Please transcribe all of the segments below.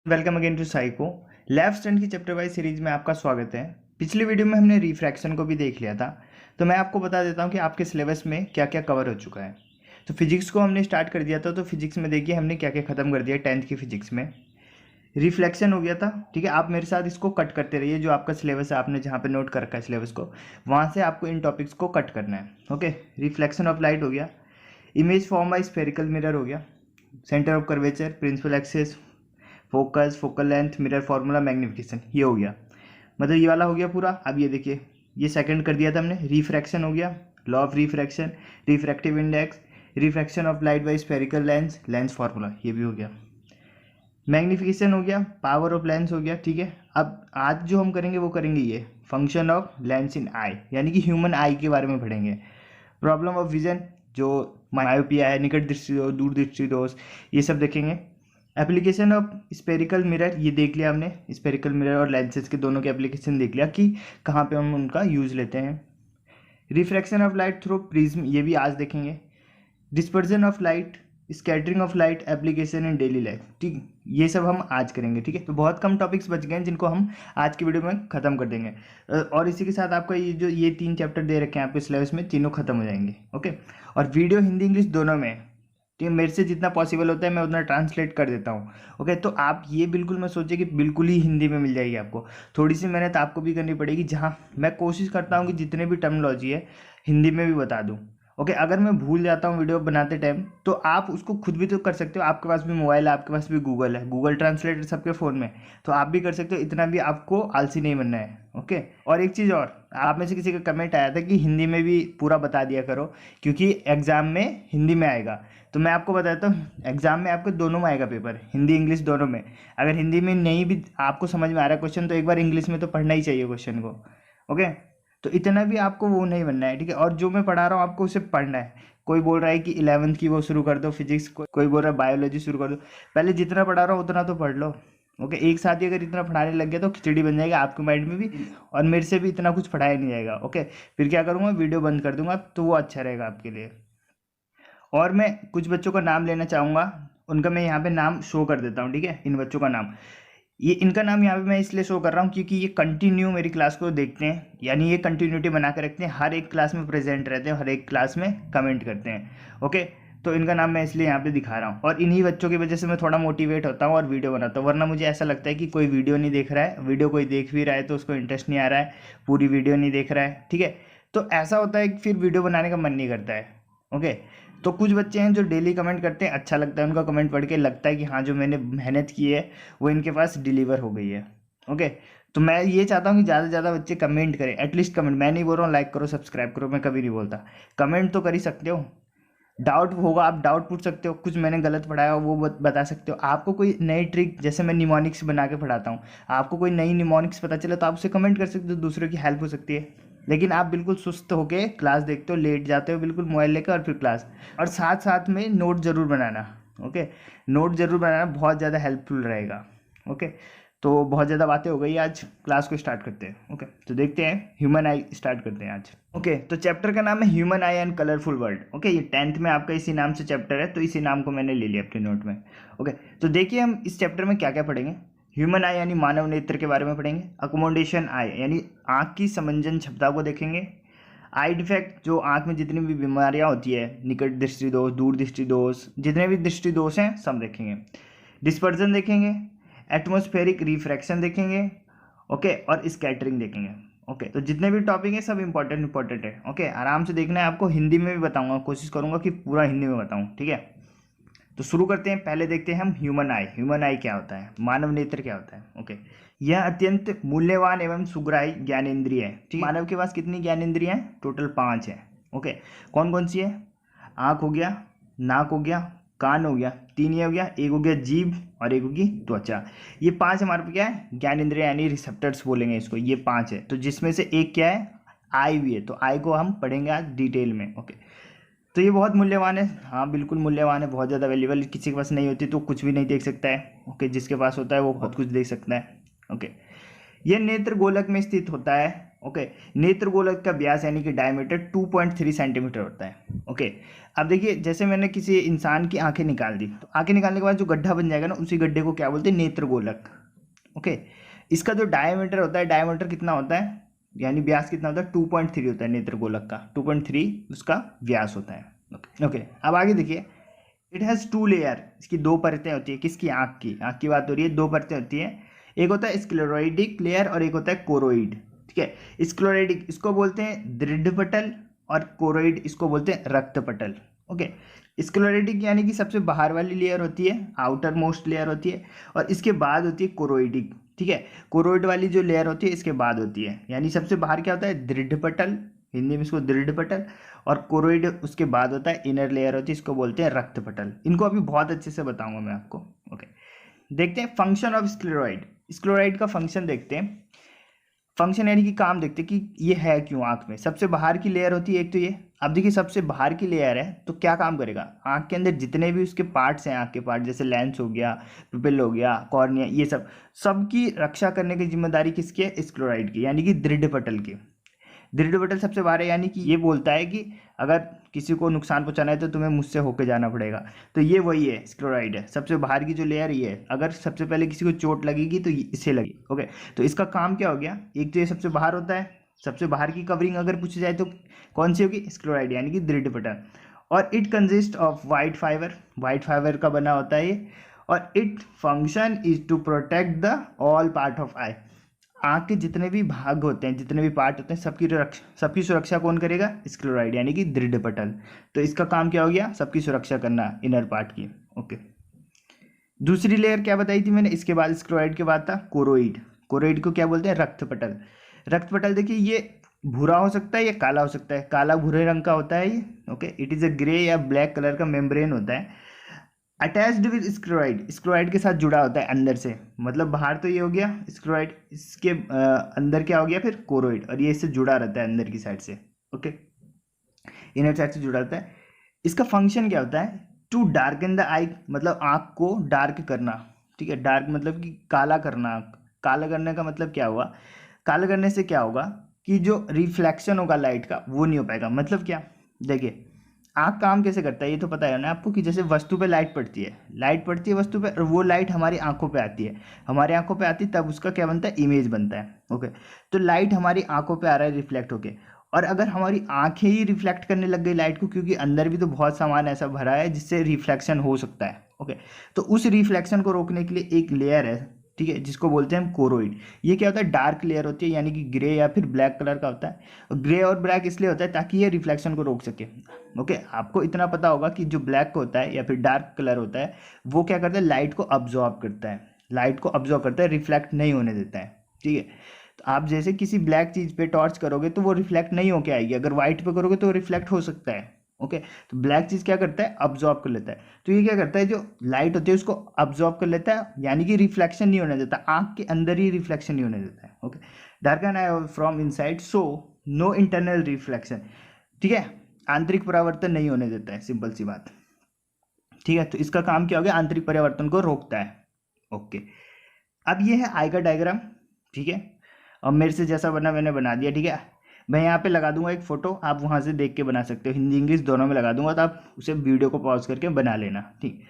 Welcome again to psycho. Left stand की chapter wise series में आपका स्वागत है। पिछली वीडियो में हमने रिफ्रैक्शन को भी देख लिया था, तो मैं आपको बता देता हूँ कि आपके सिलेबस में क्या क्या कवर हो चुका है। तो फिजिक्स को हमने स्टार्ट कर दिया था, तो फिजिक्स में देखिए हमने क्या क्या खत्म कर दिया। 10th की फिजिक्स में रिफ्लेक्शन हो गया था, ठीक है। आप मेरे साथ इसको कट करते रहिए, जो आपका सिलेबस है आपने जहाँ पे नोट कर रखा है सिलेबस को, वहाँ से आपको इन टॉपिक्स को कट करना है। ओके, रिफ्लेक्शन ऑफ लाइट हो गया, image form by spherical mirror हो गया, centre of curvature, principal axis, focus, focal length, mirror formula, magnification, ये हो गया। मतलब ये वाला हो गया पूरा। अब ये देखिए, ये सेकंड कर दिया था हमने। रिफ्रैक्शन हो गया, law of refraction, refractive index, refraction of light by spherical lens, lens formula, ये भी हो गया। मैग्निफिकेशन हो गया, पावर ऑफ लेंस हो गया, ठीक है। अब आज जो हम करेंगे वो करेंगे ये फंक्शन ऑफ लेंस इन आई, यानी कि ह्यूमन आई के बारे में पढ़ेंगे। प्रॉब्लम ऑफ विजन, जो मायोपिया है, निकट दृष्टि दोष, दूर दृष्टि दोष, ये सब देखेंगे। एप्लीकेशन ऑफ स्पेरिकल मिरर, ये देख लिया हमने, स्पेरिकल मिरर और लेंसेज के दोनों के एप्लीकेशन देख लिया कि कहाँ पे हम उनका यूज लेते हैं। Refraction of light through prism, ये भी आज देखेंगे। Dispersion of light, scattering of light, application in daily life, ठीक, ये सब हम आज करेंगे, ठीक है। तो बहुत कम टॉपिक्स बच गए हैं जिनको हम आज की वीडियो में ख़त्म कर देंगे। और इसी के साथ आपका ये 3 चैप्टर दे रखे हैं आपके सिलेबस में, तीनों खत्म हो जाएंगे। ओके, और वीडियो हिंदी इंग्लिश दोनों में, ठीक है। मेरे से जितना पॉसिबल होता है मैं उतना ट्रांसलेट कर देता हूँ। ओके, तो आप ये बिल्कुल मत सोचिए कि बिल्कुल ही हिंदी में मिल जाएगी आपको। थोड़ी सी मेहनत आपको भी करनी पड़ेगी, जहाँ मैं कोशिश करता हूँ कि जितने भी टर्मिनोलॉजी है हिंदी में भी बता दूँ। ओके, अगर मैं भूल जाता हूँ वीडियो बनाते टाइम, तो आप उसको खुद भी तो कर सकते हो। आपके पास भी मोबाइल है, आपके पास भी गूगल है, गूगल ट्रांसलेटर सबके फ़ोन में, तो आप भी कर सकते हो। इतना भी आपको आलसी नहीं बनना है। ओके, और एक चीज़ और, आप में से किसी का कमेंट आया था कि हिंदी में भी पूरा बता दिया करो, क्योंकि एग्ज़ाम में हिंदी में आएगा। तो मैं आपको बताता हूँ, एग्ज़ाम में आपको दोनों में आएगा पेपर, हिंदी इंग्लिश दोनों में। अगर हिंदी में नहीं भी आपको समझ में आ रहा है क्वेश्चन, तो एक बार इंग्लिश में तो पढ़ना ही चाहिए क्वेश्चन को। ओके, तो इतना भी आपको वो नहीं बनना है, ठीक है। और जो मैं पढ़ा रहा हूँ आपको उसे पढ़ना है। कोई बोल रहा है कि 11th की वो शुरू कर दो फिजिक्स, कोई बोल रहा है बायोलॉजी शुरू कर दो। पहले जितना पढ़ा रहा हूँ उतना तो पढ़ लो। ओके, एक साथ ही अगर इतना पढ़ाने लग गया तो खिचड़ी बन जाएगा आपके माइंड में भी, और मेरे से भी इतना कुछ पढ़ाया नहीं जाएगा। ओके, फिर क्या करूँगा, वीडियो बंद कर दूंगा, तो वो अच्छा रहेगा आपके लिए। और मैं कुछ बच्चों का नाम लेना चाहूँगा, उनका मैं यहाँ पे नाम शो कर देता हूँ, ठीक है। इन बच्चों का नाम, ये इनका नाम यहाँ पे मैं इसलिए शो कर रहा हूँ क्योंकि ये कंटिन्यू मेरी क्लास को देखते हैं, यानी ये कंटिन्यूटी बना कर रखते हैं, हर एक क्लास में प्रेजेंट रहते हैं, हर एक क्लास में कमेंट करते हैं। ओके, तो इनका नाम मैं इसलिए यहाँ पे दिखा रहा हूँ, और इन्हीं बच्चों की वजह से मैं थोड़ा मोटिवेट होता हूँ और वीडियो बनाता हूँ। वरना मुझे ऐसा लगता है कि कोई वीडियो नहीं देख रहा है, वीडियो कोई देख भी रहा है तो उसको इंटरेस्ट नहीं आ रहा है, पूरी वीडियो नहीं देख रहा है, ठीक है। तो ऐसा होता है कि फिर वीडियो बनाने का मन नहीं करता है। ओके, तो कुछ बच्चे हैं जो डेली कमेंट करते हैं, अच्छा लगता है उनका कमेंट पढ़ के, लगता है कि हाँ जो मैंने मेहनत की है वो इनके पास डिलीवर हो गई है। ओके, तो मैं ये चाहता हूँ कि ज़्यादा से ज़्यादा बच्चे कमेंट करें, एटलीस्ट कमेंट। मैं नहीं बोल रहा हूँ लाइक करो सब्सक्राइब करो, मैं कभी नहीं बोलता, कमेंट तो कर ही सकते हो। डाउट होगा, आप डाउट पूछ सकते हो, कुछ मैंने गलत पढ़ाया हो वो बता सकते हो। आपको कोई नई ट्रिक, जैसे मैं निमोनिक्स बना के पढ़ाता हूँ, आपको कोई नई निमोनिक्स पता चले तो आप उसे कमेंट कर सकते हो, दूसरों की हेल्प हो सकती है। लेकिन आप बिल्कुल सुस्त होके क्लास देखते हो, लेट जाते हो बिल्कुल मोबाइल लेकर, और फिर क्लास, और साथ साथ में नोट ज़रूर बनाना। ओके, नोट ज़रूर बनाना, बहुत ज़्यादा हेल्पफुल रहेगा। ओके, तो बहुत ज़्यादा बातें हो गई, आज क्लास को स्टार्ट करते हैं। ओके, तो देखते हैं, ह्यूमन आई स्टार्ट करते हैं आज। ओके, तो चैप्टर का नाम है human I and colourful world. Okay, ये 10th में आपका इसी नाम से चैप्टर है, तो इसी नाम को मैंने ले लिया अपने नोट में। ओके, तो देखिए हम इस चैप्टर में क्या क्या पढ़ेंगे। ह्यूमन आई यानी मानव नेत्र के बारे में पढ़ेंगे। अकोमोडेशन आई यानी आँख की समंजन क्षमता को देखेंगे। आई डिफेक्ट, जो आँख में जितनी भी बीमारियाँ होती है, निकट दृष्टि दोष, दूर दृष्टि दोष, जितने भी दृष्टि दोष हैं सब देखेंगे। डिस्पर्जन देखेंगे, एटमॉस्फेरिक रिफ्रैक्शन देखेंगे, ओके, और स्कैटरिंग देखेंगे। ओके, तो जितने भी टॉपिक हैं सब इंपॉर्टेंट है। ओके, आराम से देखना है आपको, हिंदी में भी बताऊंगा, कोशिश करूंगा कि पूरा हिंदी में बताऊं, ठीक है। तो शुरू करते हैं, पहले देखते हैं हम ह्यूमन आई। ह्यूमन आई क्या होता है, मानव नेत्र क्या होता है। ओके, यह अत्यंत मूल्यवान एवं सुग्राही ज्ञानेंद्रिय है, ठीक है। मानव के पास कितनी ज्ञानेंद्रियां हैं, टोटल 5 है। ओके, कौन कौन सी है, आँख हो गया, नाक हो गया, कान हो गया, 3 ये हो गया, एक हो गया जीभ, और एक होगी त्वचा। ये 5 हमारे पे क्या है, ज्ञानेंद्रिय यानी रिसेप्टर्स बोलेंगे इसको, ये 5 है। तो जिसमें से एक क्या है, आई भी है, तो आई को हम पढ़ेंगे आज डिटेल में। ओके, तो ये बहुत मूल्यवान है, हाँ बिल्कुल मूल्यवान है, बहुत ज़्यादा वैल्यूबल। किसी के पास नहीं होती तो कुछ भी नहीं देख सकता है। ओके, जिसके पास होता है वो बहुत कुछ देख सकता है। ओके, यह नेत्र गोलक में स्थित होता है, ओके। नेत्र गोलक का व्यास यानी कि डायमीटर 2.3 सेंटीमीटर होता है। ओके, अब देखिए जैसे मैंने किसी इंसान की आंखें निकाल दी, तो आंखें निकालने के बाद जो गड्ढा बन जाएगा ना, उसी गड्ढे को क्या बोलते हैं? नेत्र गोलक। ओके, इसका जो डायमीटर होता है, डायमीटर कितना होता है यानी व्यास कितना होता है? 2.3 होता है नेत्र गोलक का, 2.3 उसका व्यास होता है। ओके, अब आगे देखिए, इट हैज़ 2 लेयर, इसकी 2 परतें होती है। किसकी? आँख की। आँख की बात हो रही है, 2 परतें होती हैं। एक होता है स्क्लेरोइडिक लेयर और एक होता है कोरोइड। ठीक है, स्क्लेरोइडिक इसको बोलते हैं दृढ़ पटल और कोरोइड इसको बोलते हैं रक्त पटल। ओके, स्क्लेरोइडिक यानी कि सबसे बाहर वाली लेयर होती है, आउटर मोस्ट लेयर होती है, और इसके बाद होती है कोरोइडिक। ठीक है, कोरोइड वाली जो लेयर होती है इसके बाद होती है, यानी सबसे बाहर क्या होता है? दृढ़ पटल, हिंदी में इसको दृढ़ पटल, और कोरोइड उसके बाद होता है, इनर लेयर होती है, इसको बोलते हैं रक्त पटल। इनको अभी बहुत अच्छे से बताऊंगा मैं आपको। ओके, देखते हैं फंक्शन ऑफ स्क्लेरोइड। स्क्लेरोइड का फंक्शन देखते हैं, फंक्शन यानी कि काम देखते हैं कि ये है क्यों आंख में। सबसे बाहर की लेयर होती है एक तो ये। अब देखिए सबसे बाहर की लेयर है तो क्या काम करेगा? आंख के अंदर जितने भी उसके पार्ट्स हैं, आंख के पार्ट जैसे लेंस हो गया, पिपिल हो गया, कॉर्निया, ये सब सबकी रक्षा करने की जिम्मेदारी किसकी है? स्क्लेरोइड की, यानी कि दृढ़ पटल की। दृढ़ पटल सबसे बाहर है, यानी कि ये बोलता है कि अगर किसी को नुकसान पहुंचाना है तो तुम्हें मुझसे होके जाना पड़ेगा। तो ये वही है, स्क्लेरोइड है। सबसे बाहर की जो लेयर ये है, अगर सबसे पहले किसी को चोट लगेगी तो इसे लगी। ओके, तो इसका काम क्या हो गया? एक तो ये सबसे बाहर होता है, सबसे बाहर की कवरिंग अगर पूछी जाए तो कौन सी होगी? स्क्लेरोइड यानी कि दृढ़ पटल। और it consist of white fibre, white fibre का बना होता है ये। और it function is to protect the all part of eye. आँख के जितने भी भाग होते हैं, जितने भी पार्ट होते हैं, सबकी सुरक्षा कौन करेगा? स्क्लेरोइड यानी कि दृढ़ पटल। तो इसका काम क्या हो गया? सबकी सुरक्षा करना, इनर पार्ट की। ओके, दूसरी लेयर क्या बताई थी मैंने? इसके बाद स्क्लेरोइड के बाद था कोरोइड। कोरोइड को क्या बोलते हैं? रक्त पटल। रक्त पटल देखिए ये भूरा हो सकता है या काला हो सकता है, काला भूरे रंग का होता है ये। Okay, it is a grey या ब्लैक कलर का मेम्ब्रेन होता है, अटैच्ड विद स्क्लेरोइड, स्क्लेरोइड के साथ जुड़ा होता है अंदर से। मतलब बाहर तो ये हो गया स्क्लेरोइड, इसके अंदर क्या हो गया फिर? कोरोइड, और ये इससे जुड़ा रहता है अंदर की साइड से। ओके, इनर साइड से जुड़ा रहता है। इसका फंक्शन क्या होता है? टू डार्कन द आई, मतलब आँख को डार्क करना। ठीक है, डार्क मतलब कि काला करना। काला करने का मतलब क्या हुआ? काला करने से क्या होगा कि जो रिफ्लेक्शन होगा लाइट का वो नहीं हो पाएगा। मतलब क्या? देखिए आँख काम कैसे करता है ये तो पता है ना आपको, कि जैसे वस्तु पे लाइट पड़ती है, लाइट पड़ती है वस्तु पे, और वो लाइट हमारी आंखों पे आती है, हमारी आंखों पे आती है, तब उसका क्या बनता है? इमेज बनता है। ओके, तो लाइट हमारी आंखों पे आ रहा है रिफ्लेक्ट होके, और अगर हमारी आंखें ही रिफ्लेक्ट करने लग गई लाइट को, क्योंकि अंदर भी तो बहुत सामान ऐसा भरा है जिससे रिफ्लेक्शन हो सकता है। ओके, तो उस रिफ्लेक्शन को रोकने के लिए एक लेयर है, ठीक है, जिसको बोलते हैं हम कोरोइड। ये क्या होता है? डार्क लेयर होती है, यानी कि ग्रे या फिर ब्लैक कलर का होता है। और ग्रे और ब्लैक इसलिए होता है ताकि ये रिफ्लेक्शन को रोक सके। ओके, आपको इतना पता होगा कि जो ब्लैक होता है या फिर डार्क कलर होता है वो क्या करता है? लाइट को अब्जॉर्ब करता है, लाइट को अब्जॉर्ब करता है, रिफ्लेक्ट नहीं होने देता है। ठीक है, तो आप जैसे किसी ब्लैक चीज़ पे टॉर्च करोगे तो वो रिफ्लेक्ट नहीं होके आएगी, अगर वाइट पे करोगे तो रिफ्लेक्ट हो सकता है। ओके, तो ब्लैक चीज़ क्या करता है? अब्जॉर्ब कर लेता है। तो ये क्या करता है? जो लाइट होती है उसको अब्जॉर्ब कर लेता है, यानी कि रिफ्लेक्शन नहीं होने देता, आँख के अंदर ही रिफ्लेक्शन नहीं होने देता है। Okay, darken eye from inside so no internal reflection. ठीक है, आंतरिक परावर्तन नहीं होने देता है, सिंपल सी बात। ठीक है, तो इसका काम क्या हो गया? आंतरिक परिवर्तन को रोकता है। ओके, अब ये है आई का डायग्राम। ठीक है, और मेरे से जैसा बना मैंने बना दिया। ठीक है, मैं यहाँ पे लगा दूंगा एक फोटो, आप वहाँ से देख के बना सकते हो, हिंदी इंग्लिश दोनों में लगा दूंगा, तो आप उसे वीडियो को पॉज करके बना लेना। ठीक,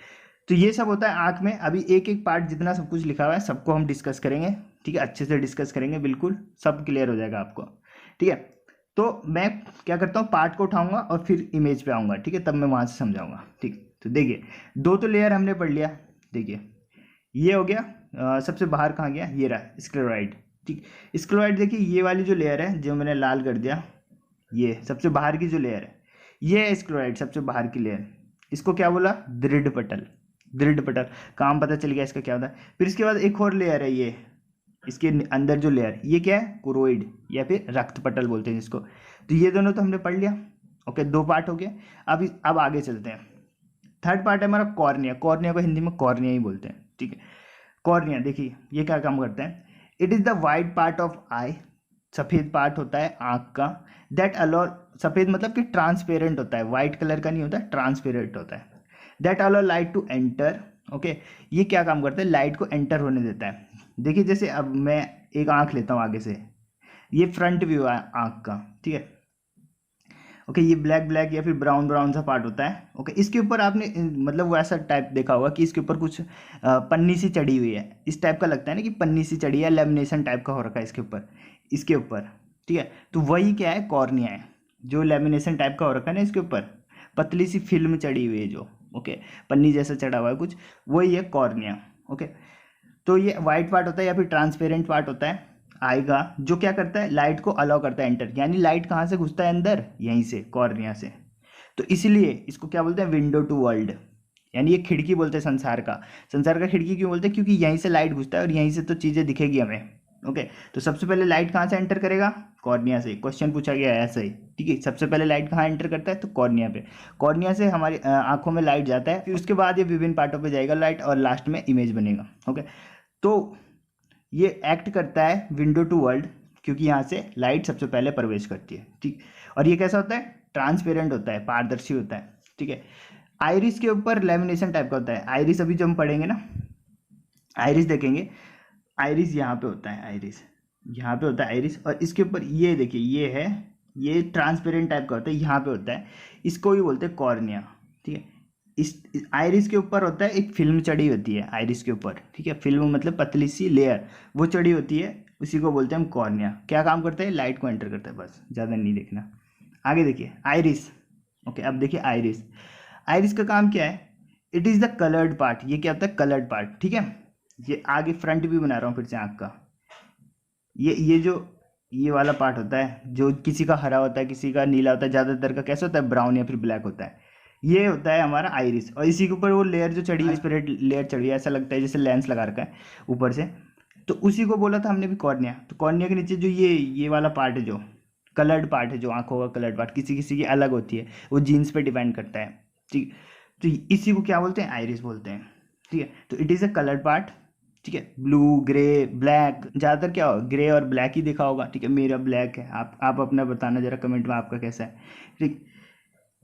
तो ये सब होता है आँख में। अभी एक एक पार्ट जितना सब कुछ लिखा हुआ है सबको हम डिस्कस करेंगे। ठीक है, अच्छे से डिस्कस करेंगे, बिल्कुल सब क्लियर हो जाएगा आपको। ठीक है, तो मैं क्या करता हूँ, पार्ट को उठाऊंगा और फिर इमेज पे आऊँगा। ठीक है, तब मैं वहाँ से समझाऊंगा। ठीक, तो देखिए दो तो लेयर हमने पढ़ लिया। देखिए ये हो गया, सबसे बाहर कहाँ गया? ये रहा स्क्लेरोइड। ठीक, स्क्लेरोइड देखिए ये वाली जो लेयर है जो मैंने लाल कर दिया, ये सबसे बाहर की जो लेयर है ये है स्क्लेरोइड, सबसे बाहर की लेयर। इसको क्या बोला? दृढ़ पटल। दृढ़ पटल, काम पता चल गया इसका क्या होता है। फिर इसके बाद एक और लेयर है, ये इसके अंदर जो लेयर, ये क्या है? कोरोइड या फिर रक्त पटल बोलते हैं जिसको। तो ये दोनों तो हमने पढ़ लिया। ओके, दो पार्ट हो गए। अब आगे चलते हैं। थर्ड पार्ट है हमारा कॉर्निया। कॉर्निया को हिंदी में कॉर्निया ही बोलते हैं। ठीक है, कॉर्निया देखिए ये क्या काम करता है? It is the white part of eye, सफ़ेद पार्ट होता है आँख का। दैट अलाउ, सफ़ेद मतलब कि ट्रांसपेरेंट होता है, वाइट कलर का नहीं होता, ट्रांसपेरेंट होता है। That allow light to enter. Okay, ये क्या काम करता है? लाइट को एंटर होने देता है। देखिए जैसे अब मैं एक आँख लेता हूँ आगे से, ये फ्रंट व्यू है आँख का, ठीक है। ओके, ये ब्लैक ब्लैक या फिर ब्राउन ब्राउन सा पार्ट होता है। ओके, इसके ऊपर आपने मतलब वैसा टाइप देखा होगा कि इसके ऊपर कुछ पन्नी सी चढ़ी हुई है, इस टाइप का लगता है ना कि पन्नी सी चढ़ी है, लेमिनेशन टाइप का हो रखा है इसके ऊपर, ठीक है। तो वही क्या है, कॉर्निया है, जो लेमिनेशन टाइप का हो रखा है ना इसके ऊपर, पतली सी फिल्म चढ़ी हुई है जो, ओके, पन्नी जैसा चढ़ा हुआ है कुछ, वही है कॉर्निया। ओके, तो ये वाइट पार्ट होता है या फिर ट्रांसपेरेंट पार्ट होता है आएगा, जो क्या करता है, लाइट को अलाउ करता है एंटर, यानी लाइट कहाँ से घुसता है अंदर, यहीं से, कॉर्निया से। तो इसलिए इसको क्या बोलते हैं, विंडो टू वर्ल्ड, यानी ये खिड़की बोलते हैं संसार का खिड़की क्यों बोलते हैं, क्योंकि यहीं से लाइट घुसता है और यहीं से तो चीज़ें दिखेगी हमें। ओके, तो सबसे पहले लाइट कहाँ से एंटर करेगा, कॉर्निया से। क्वेश्चन पूछा गया है ऐसा ही, ठीक है। सबसे पहले लाइट कहाँ एंटर करता है, तो कॉर्निया पे। कॉर्निया से हमारी आंखों में लाइट जाता है, फिर उसके बाद ये विभिन्न पार्टों पे जाएगा लाइट, और लास्ट में इमेज बनेगा। ओके, तो ये एक्ट करता है विंडो टू वर्ल्ड, क्योंकि यहाँ से लाइट सबसे पहले प्रवेश करती है, ठीक। और ये कैसा होता है, ट्रांसपेरेंट होता है, पारदर्शी होता है, ठीक है। आइरिस के ऊपर लेमिनेशन टाइप का होता है। आइरिस अभी जो हम पढ़ेंगे ना, आइरिस देखेंगे, आइरिस यहाँ पे होता है, आइरिस यहाँ पे होता है आइरिस, और इसके ऊपर ये देखिए, ये है, ये ट्रांसपेरेंट टाइप का होता है, यहाँ पे होता है, इसको भी बोलते हैं कॉर्निया, ठीक है। इस आइरिस के ऊपर होता है एक फिल्म चढ़ी होती है आइरिस के ऊपर, ठीक है। फिल्म मतलब पतली सी लेयर, वो चढ़ी होती है, उसी को बोलते हैं हम कॉर्निया। क्या काम करता है, लाइट को एंटर करता है, बस, ज़्यादा नहीं देखना। आगे देखिए आइरिस। ओके, अब देखिए आइरिस। आइरिस का काम क्या है, it is the coloured part. ये क्या होता है, कलर्ड पार्ट, ठीक है। ये आगे फ्रंट भी बना रहा हूँ फिर से आँख का। ये जो ये वाला पार्ट होता है, जो किसी का हरा होता है, किसी का नीला होता है, ज़्यादातर का कैसा होता है, ब्राउन या फिर ब्लैक होता है। ये होता है हमारा आइरिस, और इसी के ऊपर वो लेयर जो चढ़ी है, स्प्रेड लेयर चढ़ी है, ऐसा लगता है जैसे लेंस लगा रखा है ऊपर से, तो उसी को बोला था हमने भी कॉर्निया। तो कॉर्निया के नीचे जो ये वाला पार्ट है, जो कलर्ड पार्ट है, जो आंखों का कलर्ड पार्ट, किसी किसी की अलग होती है, वो जीन्स पे डिपेंड करता है, ठीक। तो इसी को क्या बोलते हैं, आइरिस बोलते हैं, ठीक है। तो it is a coloured part, ठीक है। ब्लू, ग्रे, ब्लैक, ज़्यादातर क्या होगा, ग्रे और ब्लैक ही देखा होगा, ठीक है। मेरा ब्लैक है, आप अपना बताना जरा कमेंट में आपका कैसा है, ठीक।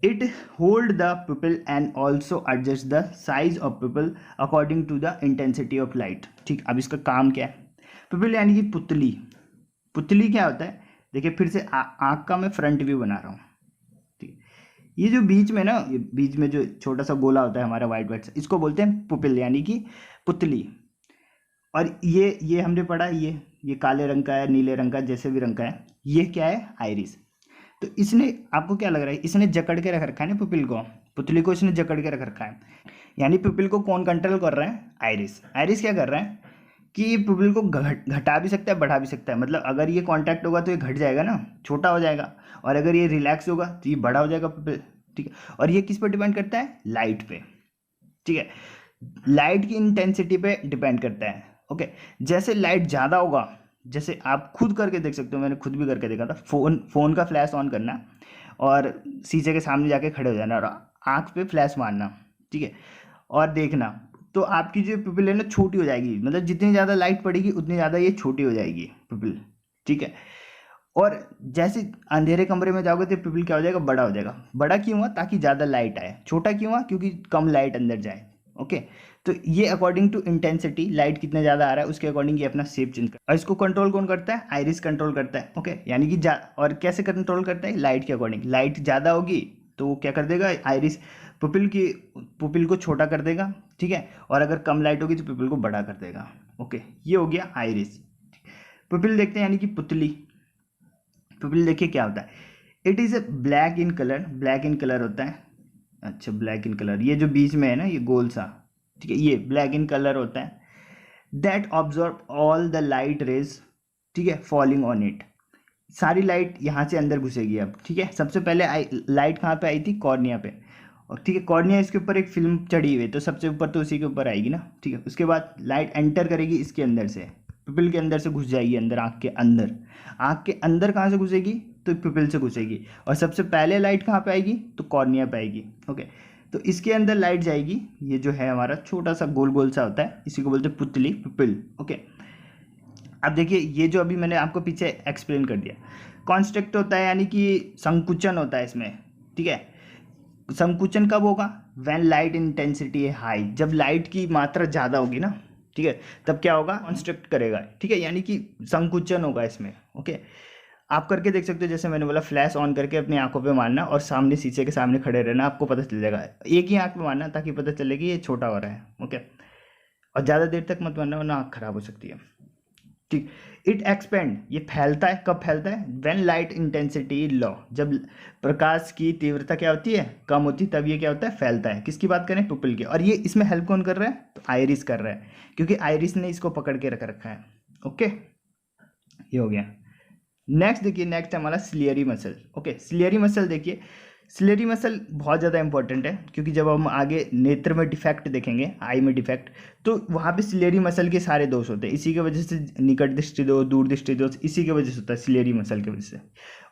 It hold the pupil and also adjust the size of pupil according to the intensity of light, ठीक। अब इसका काम क्या है, पीपल यानी कि पुतली। पुतली क्या होता है, देखिए फिर से आँख का मैं फ्रंट व्यू बना रहा हूँ, ठीक। ये जो बीच में ना, ये बीच में जो छोटा सा गोला होता है हमारा वाइट वाइट, इसको बोलते हैं पुपिल, यानी कि पुतली। और ये हमने पढ़ा, ये काले रंग का है, नीले रंग का, जैसे भी रंग का है, ये क्या है, आइरिस। तो इसने, आपको क्या लग रहा है, इसने जकड़ के रख रखा है ना पुपिल को, पुतली को इसने जकड़ के रख रखा है, यानी पुपिल को कौन कंट्रोल कर रहा है, आइरिस। आइरिस क्या कर रहा है कि ये पुपिल को घटा भी सकता है, बढ़ा भी सकता है। मतलब अगर ये कांटेक्ट होगा तो ये घट जाएगा ना, छोटा हो जाएगा, और अगर ये रिलैक्स होगा तो ये बड़ा हो जाएगा पुपिल, ठीक है। और ये किस पर डिपेंड करता है, लाइट पे, ठीक है। लाइट की इंटेंसिटी पे डिपेंड करता है। ओके, जैसे लाइट ज़्यादा होगा, जैसे आप खुद करके देख सकते हो, मैंने खुद भी करके देखा था, फ़ोन का फ्लैश ऑन करना और शीशे के सामने जाके खड़े हो जाना और आँख पे फ्लैश मारना, ठीक है, और देखना, तो आपकी जो पिपिल है ना छोटी हो जाएगी। मतलब जितनी ज़्यादा लाइट पड़ेगी उतनी ज़्यादा ये छोटी हो जाएगी पिपिल, ठीक है। और जैसे अंधेरे कमरे में जाओगे तो पिपिल क्या हो जाएगा, बड़ा हो जाएगा। बड़ा क्यों हुआ, ताकि ज़्यादा लाइट आए। छोटा क्यों हुआ, क्योंकि कम लाइट अंदर जाए। ओके, तो ये अकॉर्डिंग टू इंटेंसिटी, लाइट कितना ज़्यादा आ रहा है उसके अकॉर्डिंग ये अपना शेप चेंज करता है। और इसको कंट्रोल कौन करता है, आइरिस कंट्रोल करता है। ओके, यानी कि और कैसे कंट्रोल करता है, लाइट के अकॉर्डिंग। लाइट ज़्यादा होगी तो वो क्या कर देगा, आइरिस पुपिल को छोटा कर देगा, ठीक है। और अगर कम लाइट होगी तो पुपिल को बड़ा कर देगा। ओके, ये हो गया आइरिस। पुपिल देखते हैं, यानी कि पुतली। पुपिल देखिए क्या होता है, it is a black in colour, black in colour होता है। अच्छा, ब्लैक इन कलर, ये जो बीच में है ना, ये गोल सा, ठीक है, ये ब्लैक इन कलर होता है। That absorb all the light rays, ठीक है, फॉलिंग ऑन इट। सारी लाइट यहाँ से अंदर घुसेगी अब, ठीक है। सबसे पहले लाइट कहाँ पे आई थी, कॉर्निया पे, और ठीक है, कॉर्निया इसके ऊपर एक फिल्म चढ़ी हुई है, तो सबसे ऊपर तो उसी के ऊपर आएगी ना, ठीक है। उसके बाद लाइट एंटर करेगी इसके अंदर से, पिपिल के अंदर से घुस जाएगी अंदर, आँख के अंदर। आँख के अंदर कहाँ से घुसेगी, तो पिपिल से घुसेगी। और सबसे पहले लाइट कहाँ पे आएगी, तो कॉर्निया पे आएगी। ओके, तो इसके अंदर लाइट जाएगी, ये जो है हमारा छोटा सा गोल गोल सा होता है, इसी को बोलते हैं पुतली, पिपिल। ओके, अब देखिए, ये जो अभी मैंने आपको पीछे एक्सप्लेन कर दिया, कॉन्स्ट्रिक्ट होता है, यानी कि संकुचन होता है इसमें, ठीक है। संकुचन कब होगा, व्हेन लाइट इंटेंसिटी है हाई, जब लाइट की मात्रा ज़्यादा होगी ना, ठीक है, तब क्या होगा, कॉन्स्ट्रिक्ट करेगा, ठीक है, यानी कि संकुचन होगा इसमें। ओके, आप करके देख सकते हो, जैसे मैंने बोला फ्लैश ऑन करके अपनी आंखों पे मारना और सामने शीशे के सामने खड़े रहना, आपको पता चल जाएगा। एक ही आंख पे मारना ताकि पता चले कि ये छोटा हो रहा है। ओके, और ज़्यादा देर तक मत मारना वरना आँख खराब हो सकती है। ठीक। इट एक्सपेंड, ये फैलता है, कब फैलता है? व्हेन लाइट इंटेंसिटी लो, जब प्रकाश की तीव्रता क्या होती है, कम होती है, तब ये क्या होता है, फैलता है। किसकी बात करें? पुपिल की। और ये इसमें हेल्प कौन कर रहा है? तो आइरिस कर रहा है, क्योंकि आइरिस ने इसको पकड़ के रख रखा है। ओके, ये हो गया। नेक्स्ट देखिए, नेक्स्ट है हमारा ciliary muscle. Okay, ciliary muscle देखिए, सिलियरी मसल बहुत ज़्यादा इंपॉर्टेंट है, क्योंकि जब हम आगे नेत्र में डिफेक्ट देखेंगे, आई में डिफेक्ट, तो वहाँ पे सिलियरी मसल के सारे दोष होते हैं। इसी की वजह से निकट दृष्टि दोष, दूर दृष्टि दोष इसी की वजह से होता है, सिलियरी मसल की वजह से।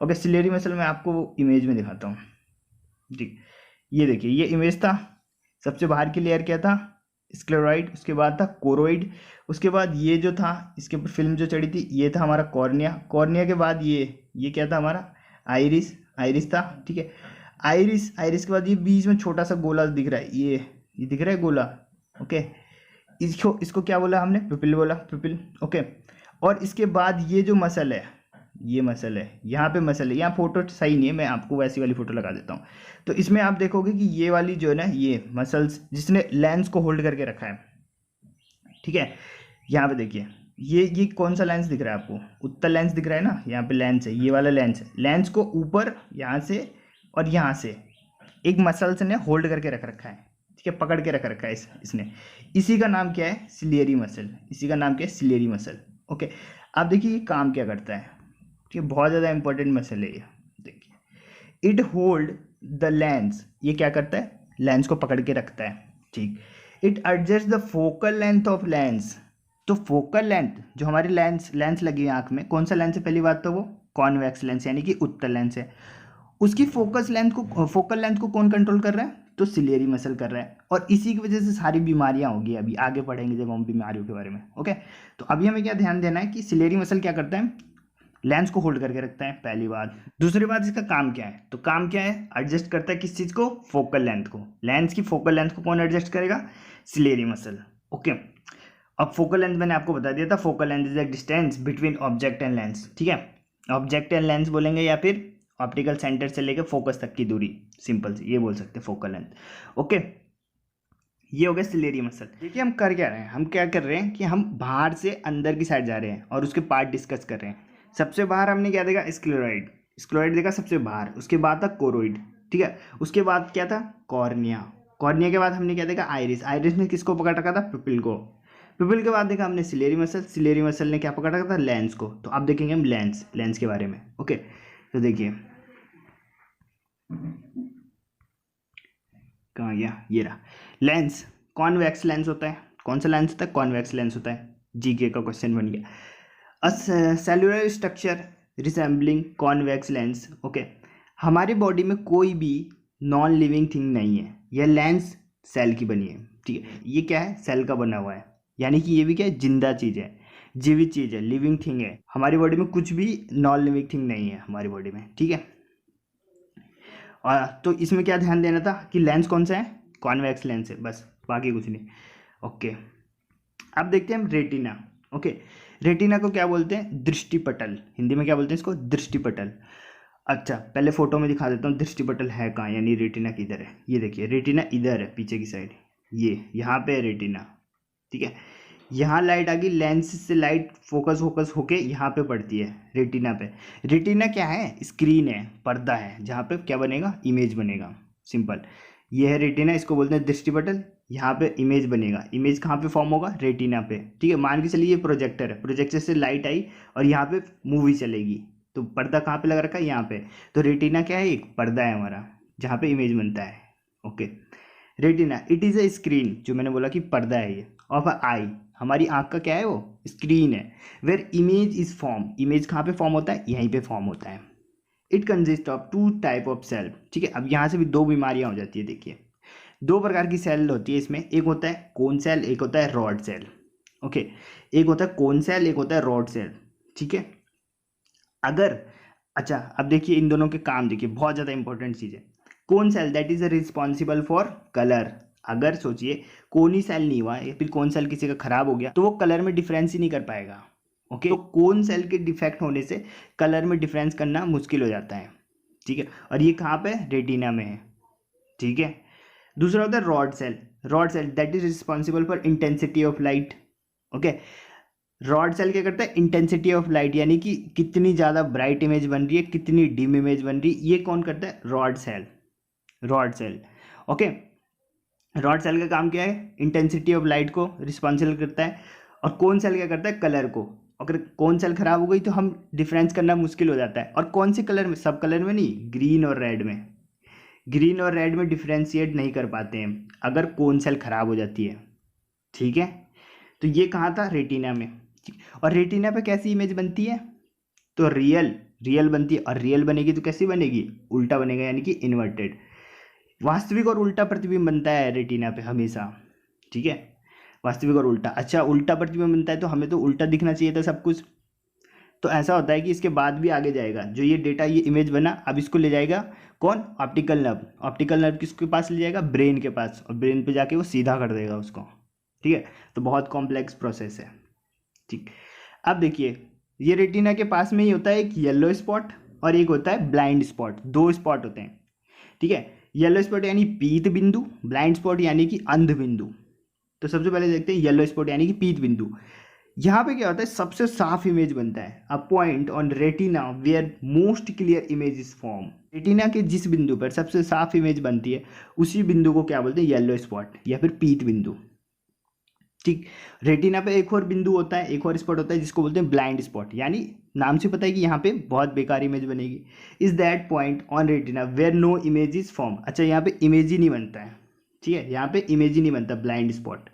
ओके, सिलियरी मसल मैं आपको इमेज में दिखाता हूँ। ठीक, ये देखिए, ये इमेज था। सबसे बाहर की लेयर क्या था? स्क्लेरॉइड, उसके बाद था कोरोइड, उसके बाद ये जो था इसके ऊपर फिल्म जो चढ़ी थी ये था हमारा कॉर्निया, कॉर्निया के बाद ये क्या था हमारा? आइरिस, आइरिस था। ठीक है, आइरिस, आइरिस के बाद ये बीच में छोटा सा गोला दिख रहा है, ये दिख रहा है गोला। ओके, इसको इसको क्या बोला हमने? पिपिल बोला, पिपिल। ओके, और इसके बाद ये जो मसल है, ये मसल है, यहाँ पे मसल है। यहाँ फोटो सही नहीं है, मैं आपको वैसी वाली फोटो लगा देता हूँ। तो इसमें आप देखोगे कि ये वाली जो है ना, ये मसल्स जिसने लेंस को होल्ड करके रखा है। ठीक है, यहाँ पे देखिए, ये कौन सा लेंस दिख रहा है आपको? उत्तल लेंस दिख रहा है ना, यहाँ पे लेंस है, ये वाला लेंस है। लेंस को ऊपर यहाँ से और यहाँ से एक मसल्स ने होल्ड करके रख रखा है। ठीक है, पकड़ के रख रखा है इसने। इसी का नाम क्या है? Ciliary muscle. इसी का नाम क्या है? Ciliary muscle. ओके, अब देखिए ये काम क्या करता है। ठीक है, बहुत ज़्यादा इंपॉर्टेंट मसल है ये। देखिए, इट होल्ड द लेंस, ये क्या करता है? लेंस को पकड़ के रखता है। ठीक, it adjust the focal length of lens. तो फोकल लेंथ, जो हमारी लेंस लगी है आंख में, कौन सा लेंस है? पहली बात तो वो कॉन्वेक्स लेंस यानी कि उत्तल लेंस है। उसकी फोकल लेंथ को कौन कंट्रोल कर रहा है? तो सिलियरी मसल कर रहा है। और इसी की वजह से सारी बीमारियां होगी, अभी आगे पढ़ेंगे जब हम बीमारियों के बारे में। ओके, तो अभी हमें क्या ध्यान देना है कि सिलियरी मसल क्या करता है? लेंस को होल्ड करके रखता है, पहली बात। दूसरी बात, इसका काम क्या है? तो काम क्या है? एडजस्ट करता है किस चीज़ को? फोकल लेंथ को। लेंस की फोकल लेंथ को कौन एडजस्ट करेगा? Ciliary muscle. ओके, अब फोकल लेंथ मैंने आपको बता दिया था, focal length is the distance between object and lens. ठीक है, ऑब्जेक्ट एंड लेंस बोलेंगे या फिर ऑप्टिकल सेंटर से लेकर फोकस तक की दूरी, सिंपल से ये बोल सकते हैं फोकल लेंथ। ओके, ये हो गया सिलियरी मसल। देखिए हम कर क्या रहे हैं, हम क्या कर रहे हैं कि हम बाहर से अंदर की साइड जा रहे हैं और उसके पार्ट डिस्कस कर रहे हैं। सबसे बाहर हमने क्या देखा? स्क्लेरॉइड, स्क्लेरॉइड देखा सबसे बाहर। उसके बाद था कोरोइड। ठीक है, उसके बाद क्या था? कॉर्निया, कॉर्निया के बाद हमने क्या देखा? आइरिस, आइरिस ने किसको पकड़ रखा था? पिपिल को। पिपिल के बाद देखा हमने सिलियरी मसल, सिलियरी मसल ने क्या पकड़ रखा था? लेंस को। तो अब देखेंगे हम लेंस के बारे में। ओके, तो देखिए कहाँ गया? ये रहा लेंस। कॉन्वेक्स लेंस होता है। कौन सा लेंस होता है? कॉन्वेक्स लेंस होता है। जीके का क्वेश्चन बन गया। A cellular structure resembling convex lens. Okay, हमारी बॉडी में कोई भी नॉन लिविंग थिंग नहीं है, यह लेंस सेल की बनी है। ठीक है, ये क्या है? सेल का बना हुआ है, यानी कि ये भी क्या है? जिंदा चीज़ है, जीवित चीज़ है, लिविंग थिंग है। हमारी बॉडी में कुछ भी नॉन लिविंग थिंग नहीं है हमारी बॉडी में। ठीक है, और तो इसमें क्या ध्यान देना था कि लेंस कौन सा है? कॉन्वेक्स लेंस है, बस, बाकी कुछ नहीं। ओके, अब देखते हैं हम रेटिना। ओके, रेटिना को क्या बोलते हैं? दृष्टिपटल। हिंदी में क्या बोलते हैं इसको? दृष्टिपटल। अच्छा, पहले फोटो में दिखा देता हूँ दृष्टिपटल है कहाँ, यानी रेटिना किधर है। ये देखिए, रेटिना इधर है, पीछे की साइड, ये यहाँ पे है रेटिना। ठीक है, यहाँ लाइट आ गई, लेंस से लाइट फोकस होके यहाँ पे पड़ती है रेटिना पे। रेटिना क्या है? स्क्रीन है, पर्दा है, जहाँ पे क्या बनेगा? इमेज बनेगा, सिंपल। ये है रेटिना, इसको बोलते हैं दृष्टिपटल। यहाँ पे इमेज बनेगा, इमेज कहाँ पे फॉर्म होगा? रेटिना पे। ठीक है, मान के चलिए ये प्रोजेक्टर है, प्रोजेक्टर से लाइट आई और यहाँ पे मूवी चलेगी, तो पर्दा कहाँ पे लगा रखा है? यहाँ पे। तो रेटिना क्या है? एक पर्दा है हमारा, जहाँ पे इमेज बनता है। Okay, retina it is a screen, जो मैंने बोला कि पर्दा है ये, ऑफ अ आई, हमारी आँख का क्या है? वो स्क्रीन है। Where image is form, image कहाँ पे फॉर्म होता है? यहीं पे फॉर्म होता है। It consist of 2 type of cell. ठीक है, अब यहाँ से भी 2 बीमारियाँ हो जाती है। देखिए, 2 प्रकार की सेल होती है इसमें, एक होता है कोन सेल, एक होता है रॉड सेल। ओके, एक होता है कोन सेल, एक होता है रॉड सेल। ठीक है, अगर अच्छा, अब देखिए इन दोनों के काम देखिए, बहुत ज़्यादा इंपॉर्टेंट चीज़ है। Cone cell that is responsible for colour. अगर सोचिए कोनी सेल नहीं हुआ या फिर कोन सेल किसी का खराब हो गया तो वो कलर में डिफरेंस ही नहीं कर पाएगा। ओके, तो कोन सेल के डिफेक्ट होने से कलर में डिफरेंस करना मुश्किल हो जाता है, ठीक है। और ये कहाँ पे, रेटिना में है, ठीक है। दूसरा होता है rod cell. Rod cell that is responsible for intensity of light. Okay, rod cell क्या करता है, इंटेंसिटी ऑफ लाइट, यानी कि कितनी ज़्यादा ब्राइट इमेज बन रही है, कितनी डिम इमेज बन रही है, ये कौन करता है, rod cell. Rod cell, okay. Rod cell का काम क्या है, इंटेंसिटी ऑफ लाइट को रिस्पॉन्सिबल करता है। और कोन सेल क्या करता है, कलर को। अगर कोन सेल खराब हो गई तो हम डिफरेंस करना मुश्किल हो जाता है। और कौन से कलर में, सब कलर में नहीं, ग्रीन और रेड में। ग्रीन और रेड में डिफ्रेंशिएट नहीं कर पाते हैं अगर कोन सेल खराब हो जाती है, ठीक है। तो ये कहाँ था, रेटिना में। और रेटिना पे कैसी इमेज बनती है, तो रियल रियल बनती है। और रियल बनेगी तो कैसी बनेगी, उल्टा बनेगा, यानी कि इन्वर्टेड। वास्तविक और उल्टा प्रतिबिंब बनता है रेटिना पे हमेशा, ठीक है। वास्तविक और उल्टा, अच्छा उल्टा प्रतिबिंब बनता है तो हमें तो उल्टा दिखना चाहिए था सब कुछ। तो ऐसा होता है कि इसके बाद भी आगे जाएगा, जो ये डेटा, ये इमेज बना, अब इसको ले जाएगा कौन, ऑप्टिकल नर्व। ऑप्टिकल नर्व किसके पास ले जाएगा, ब्रेन के पास, और ब्रेन पे जाके वो सीधा कर देगा उसको, ठीक है। तो बहुत कॉम्प्लेक्स प्रोसेस है, ठीक। अब देखिए, ये रेटिना के पास में ही होता है एक येलो स्पॉट और एक होता है ब्लाइंड स्पॉट। दो स्पॉट होते हैं, ठीक है। येलो स्पॉट यानी पीत बिंदु, ब्लाइंड स्पॉट यानी कि अंध बिंदु। तो सबसे पहले देखते हैं येलो स्पॉट यानी कि पीत बिंदु। यहाँ पे क्या होता है, सबसे साफ इमेज बनता है। A point on retina where most clear image is form. Retina के जिस बिंदु पर सबसे साफ इमेज बनती है, उसी बिंदु को क्या बोलते हैं, येलो स्पॉट या फिर पीत बिंदु, ठीक। रेटिना पे एक और बिंदु होता है, एक और स्पॉट होता है जिसको बोलते हैं ब्लाइंड स्पॉट, यानी नाम से पता है कि यहाँ पे बहुत बेकार इमेज बनेगी। Is that point on retina where no image is form. अच्छा, यहाँ पे इमेज ही नहीं बनता है, ठीक है, यहाँ पे इमेज ही नहीं बनता, ब्लाइंड स्पॉट।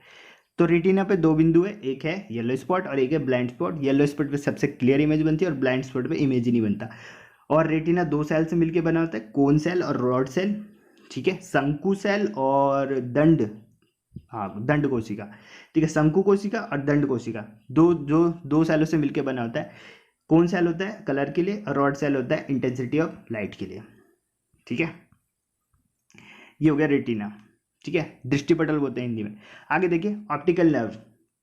तो रेटिना पे दो बिंदु है, एक है येलो स्पॉट और एक है ब्लाइंड स्पॉट। येलो स्पॉट पे सबसे क्लियर इमेज बनती है और ब्लाइंड स्पॉट पे इमेज ही नहीं बनता। और रेटिना दो सेल से मिलकर बना होता है, कोन सेल और रॉड सेल, ठीक है। शंकु सेल और दंड, हाँ दंड कोशिका, ठीक है। शंकु कोशिका और दंड कोशिका, दो सेलों से मिलकर बना होता है। कोन सेल होता है कलर के लिए और रॉड सेल होता है इंटेंसिटी ऑफ लाइट के लिए, ठीक है। ये हो गया रेटिना, ठीक है, दृष्टिपटल बोलते हैं हिंदी में। आगे देखिए ऑप्टिकल नर्व,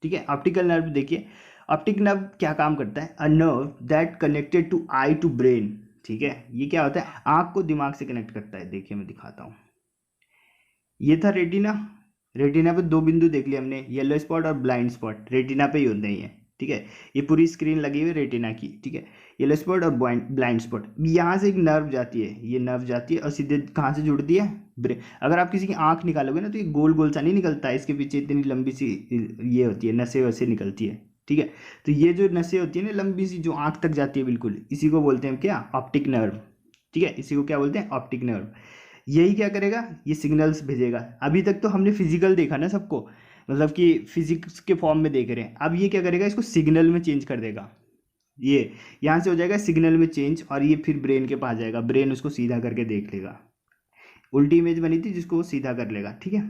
ठीक है। ऑप्टिकल नर्व देखिए, ऑप्टिक नर्व क्या काम करता है, a nerve that connected to eye to brain, ठीक है। ये क्या होता है, आंख को दिमाग से कनेक्ट करता है। देखिए मैं दिखाता हूँ, ये था रेटिना। रेटिना पे दो बिंदु देख लिया हमने, येलो स्पॉट और ब्लाइंड स्पॉट, रेटिना पे ही होते हैं, ठीक है। ये पूरी स्क्रीन लगी हुई है रेटिना की, ठीक है। येलो स्पॉट और ब्लाइंड स्पॉट, यहाँ से एक नर्व जाती है, ये नर्व जाती है और सीधे कहाँ से जुड़ती है, ब्रेन। अगर आप किसी की आंख निकालोगे ना तो ये गोल गोल सा नहीं निकलता है, इसके पीछे इतनी लंबी सी ये होती है, नसें वैसे निकलती है, ठीक है। तो ये जो नसें होती है ना लंबी सी, जो आंख तक जाती है बिल्कुल, इसी को बोलते हैं क्या, ऑप्टिक नर्व, ठीक है। इसी को क्या बोलते हैं, ऑप्टिक नर्व। यही क्या करेगा, ये सिग्नल्स भेजेगा। अभी तक तो हमने फिजिकल देखा ना सबको, मतलब कि फिजिक्स के फॉर्म में देख रहे हैं। अब ये क्या करेगा, इसको सिग्नल में चेंज कर देगा। ये यहाँ से हो जाएगा सिग्नल में चेंज और ये फिर ब्रेन के पास जाएगा, ब्रेन उसको सीधा करके देख लेगा। उल्टी इमेज बनी थी जिसको वो सीधा कर लेगा, ठीक है।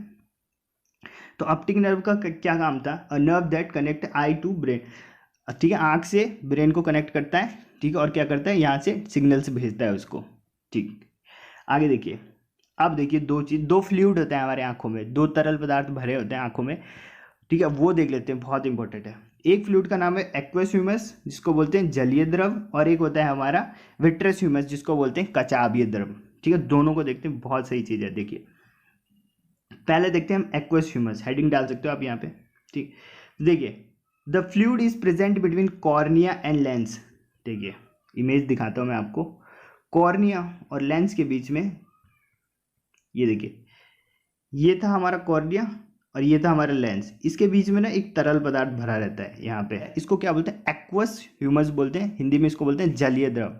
तो ऑप्टिक नर्व का क्या काम था, a nerve that connect eye to brain, ठीक है। आँख से ब्रेन को कनेक्ट करता है, ठीक है। और क्या करता है, यहाँ से सिग्नल्स भेजता है उसको, ठीक। आगे देखिए, अब देखिए दो फ्लूइड होते हैं हमारे आंखों में, दो तरल पदार्थ भरे होते हैं आंखों में, ठीक है। वो देख लेते हैं, बहुत इंपॉर्टेंट है। एक फ्लूइड का नाम है एक्वस ह्यूमस, जिसको बोलते हैं जलीय द्रव, और एक होता है हमारा विट्रस ह्यूमस, जिसको बोलते हैं कचाभीय द्रव, ठीक है। दोनों को देखते हैं, बहुत सही चीज़ है। देखिए पहले देखते हैं हम एक्वस ह्यूमस, हेडिंग डाल सकते हो आप यहाँ पे, ठीक। देखिए, the fluid is present between cornea and lens. देखिए इमेज दिखाता हूँ मैं आपको, कॉर्निया और लेंस के बीच में, ये देखिए, ये था हमारा कॉर्निया और ये था हमारा लेंस। इसके बीच में ना एक तरल पदार्थ भरा रहता है, यहाँ पे है। इसको क्या बोलते हैं, एक्वस ह्यूमस बोलते हैं, हिंदी में इसको बोलते हैं जलीय द्रव।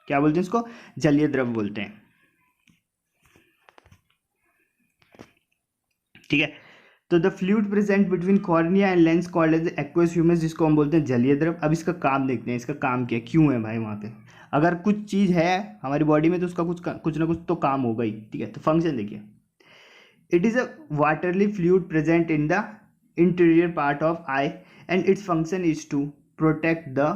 क्या बोलते हैं इसको, जलीय द्रव बोलते हैं, ठीक है। तो the fluid present between cornea and lens called as aqueous humour, जिसको हम बोलते हैं जलीय द्रव। अब इसका काम देखते हैं, इसका काम क्या है, क्यों है भाई वहाँ पे। अगर कुछ चीज़ है हमारी बॉडी में तो उसका कुछ ना कुछ तो काम होगा ही, ठीक है। तो फंक्शन देखिए, it is a watery fluid present in the interior part of eye and its function is to protect the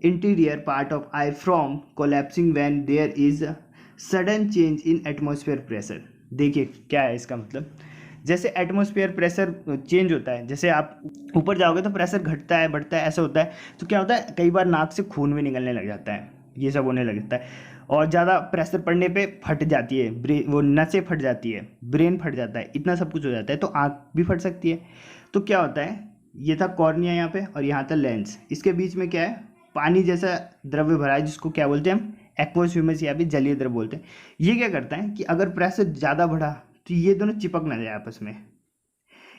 interior part of eye from collapsing when there is a sudden change in atmosphere pressure। देखिए क्या है इसका मतलब, जैसे atmosphere pressure change होता है, जैसे आप ऊपर जाओगे तो प्रेशर घटता है बढ़ता है ऐसा होता है, तो क्या होता है कई बार नाक से खून भी निकलने लग जाता है, ये सब होने लगता है। और ज़्यादा प्रेशर पड़ने पे फट जाती है ब्रेन, वो नसें फट जाती है, ब्रेन फट जाता है, इतना सब कुछ हो जाता है, तो आँख भी फट सकती है। तो क्या होता है, ये था कॉर्निया यहाँ पे और यहाँ था लेंस, इसके बीच में क्या है, पानी जैसा द्रव्य भरा है जिसको क्या बोलते हैं हम, एक्वस ह्यूमस या भी जलीय द्रव बोलते हैं। ये क्या करता है कि अगर प्रेशर ज़्यादा बढ़ा तो ये दोनों चिपक ना जाए आपस में,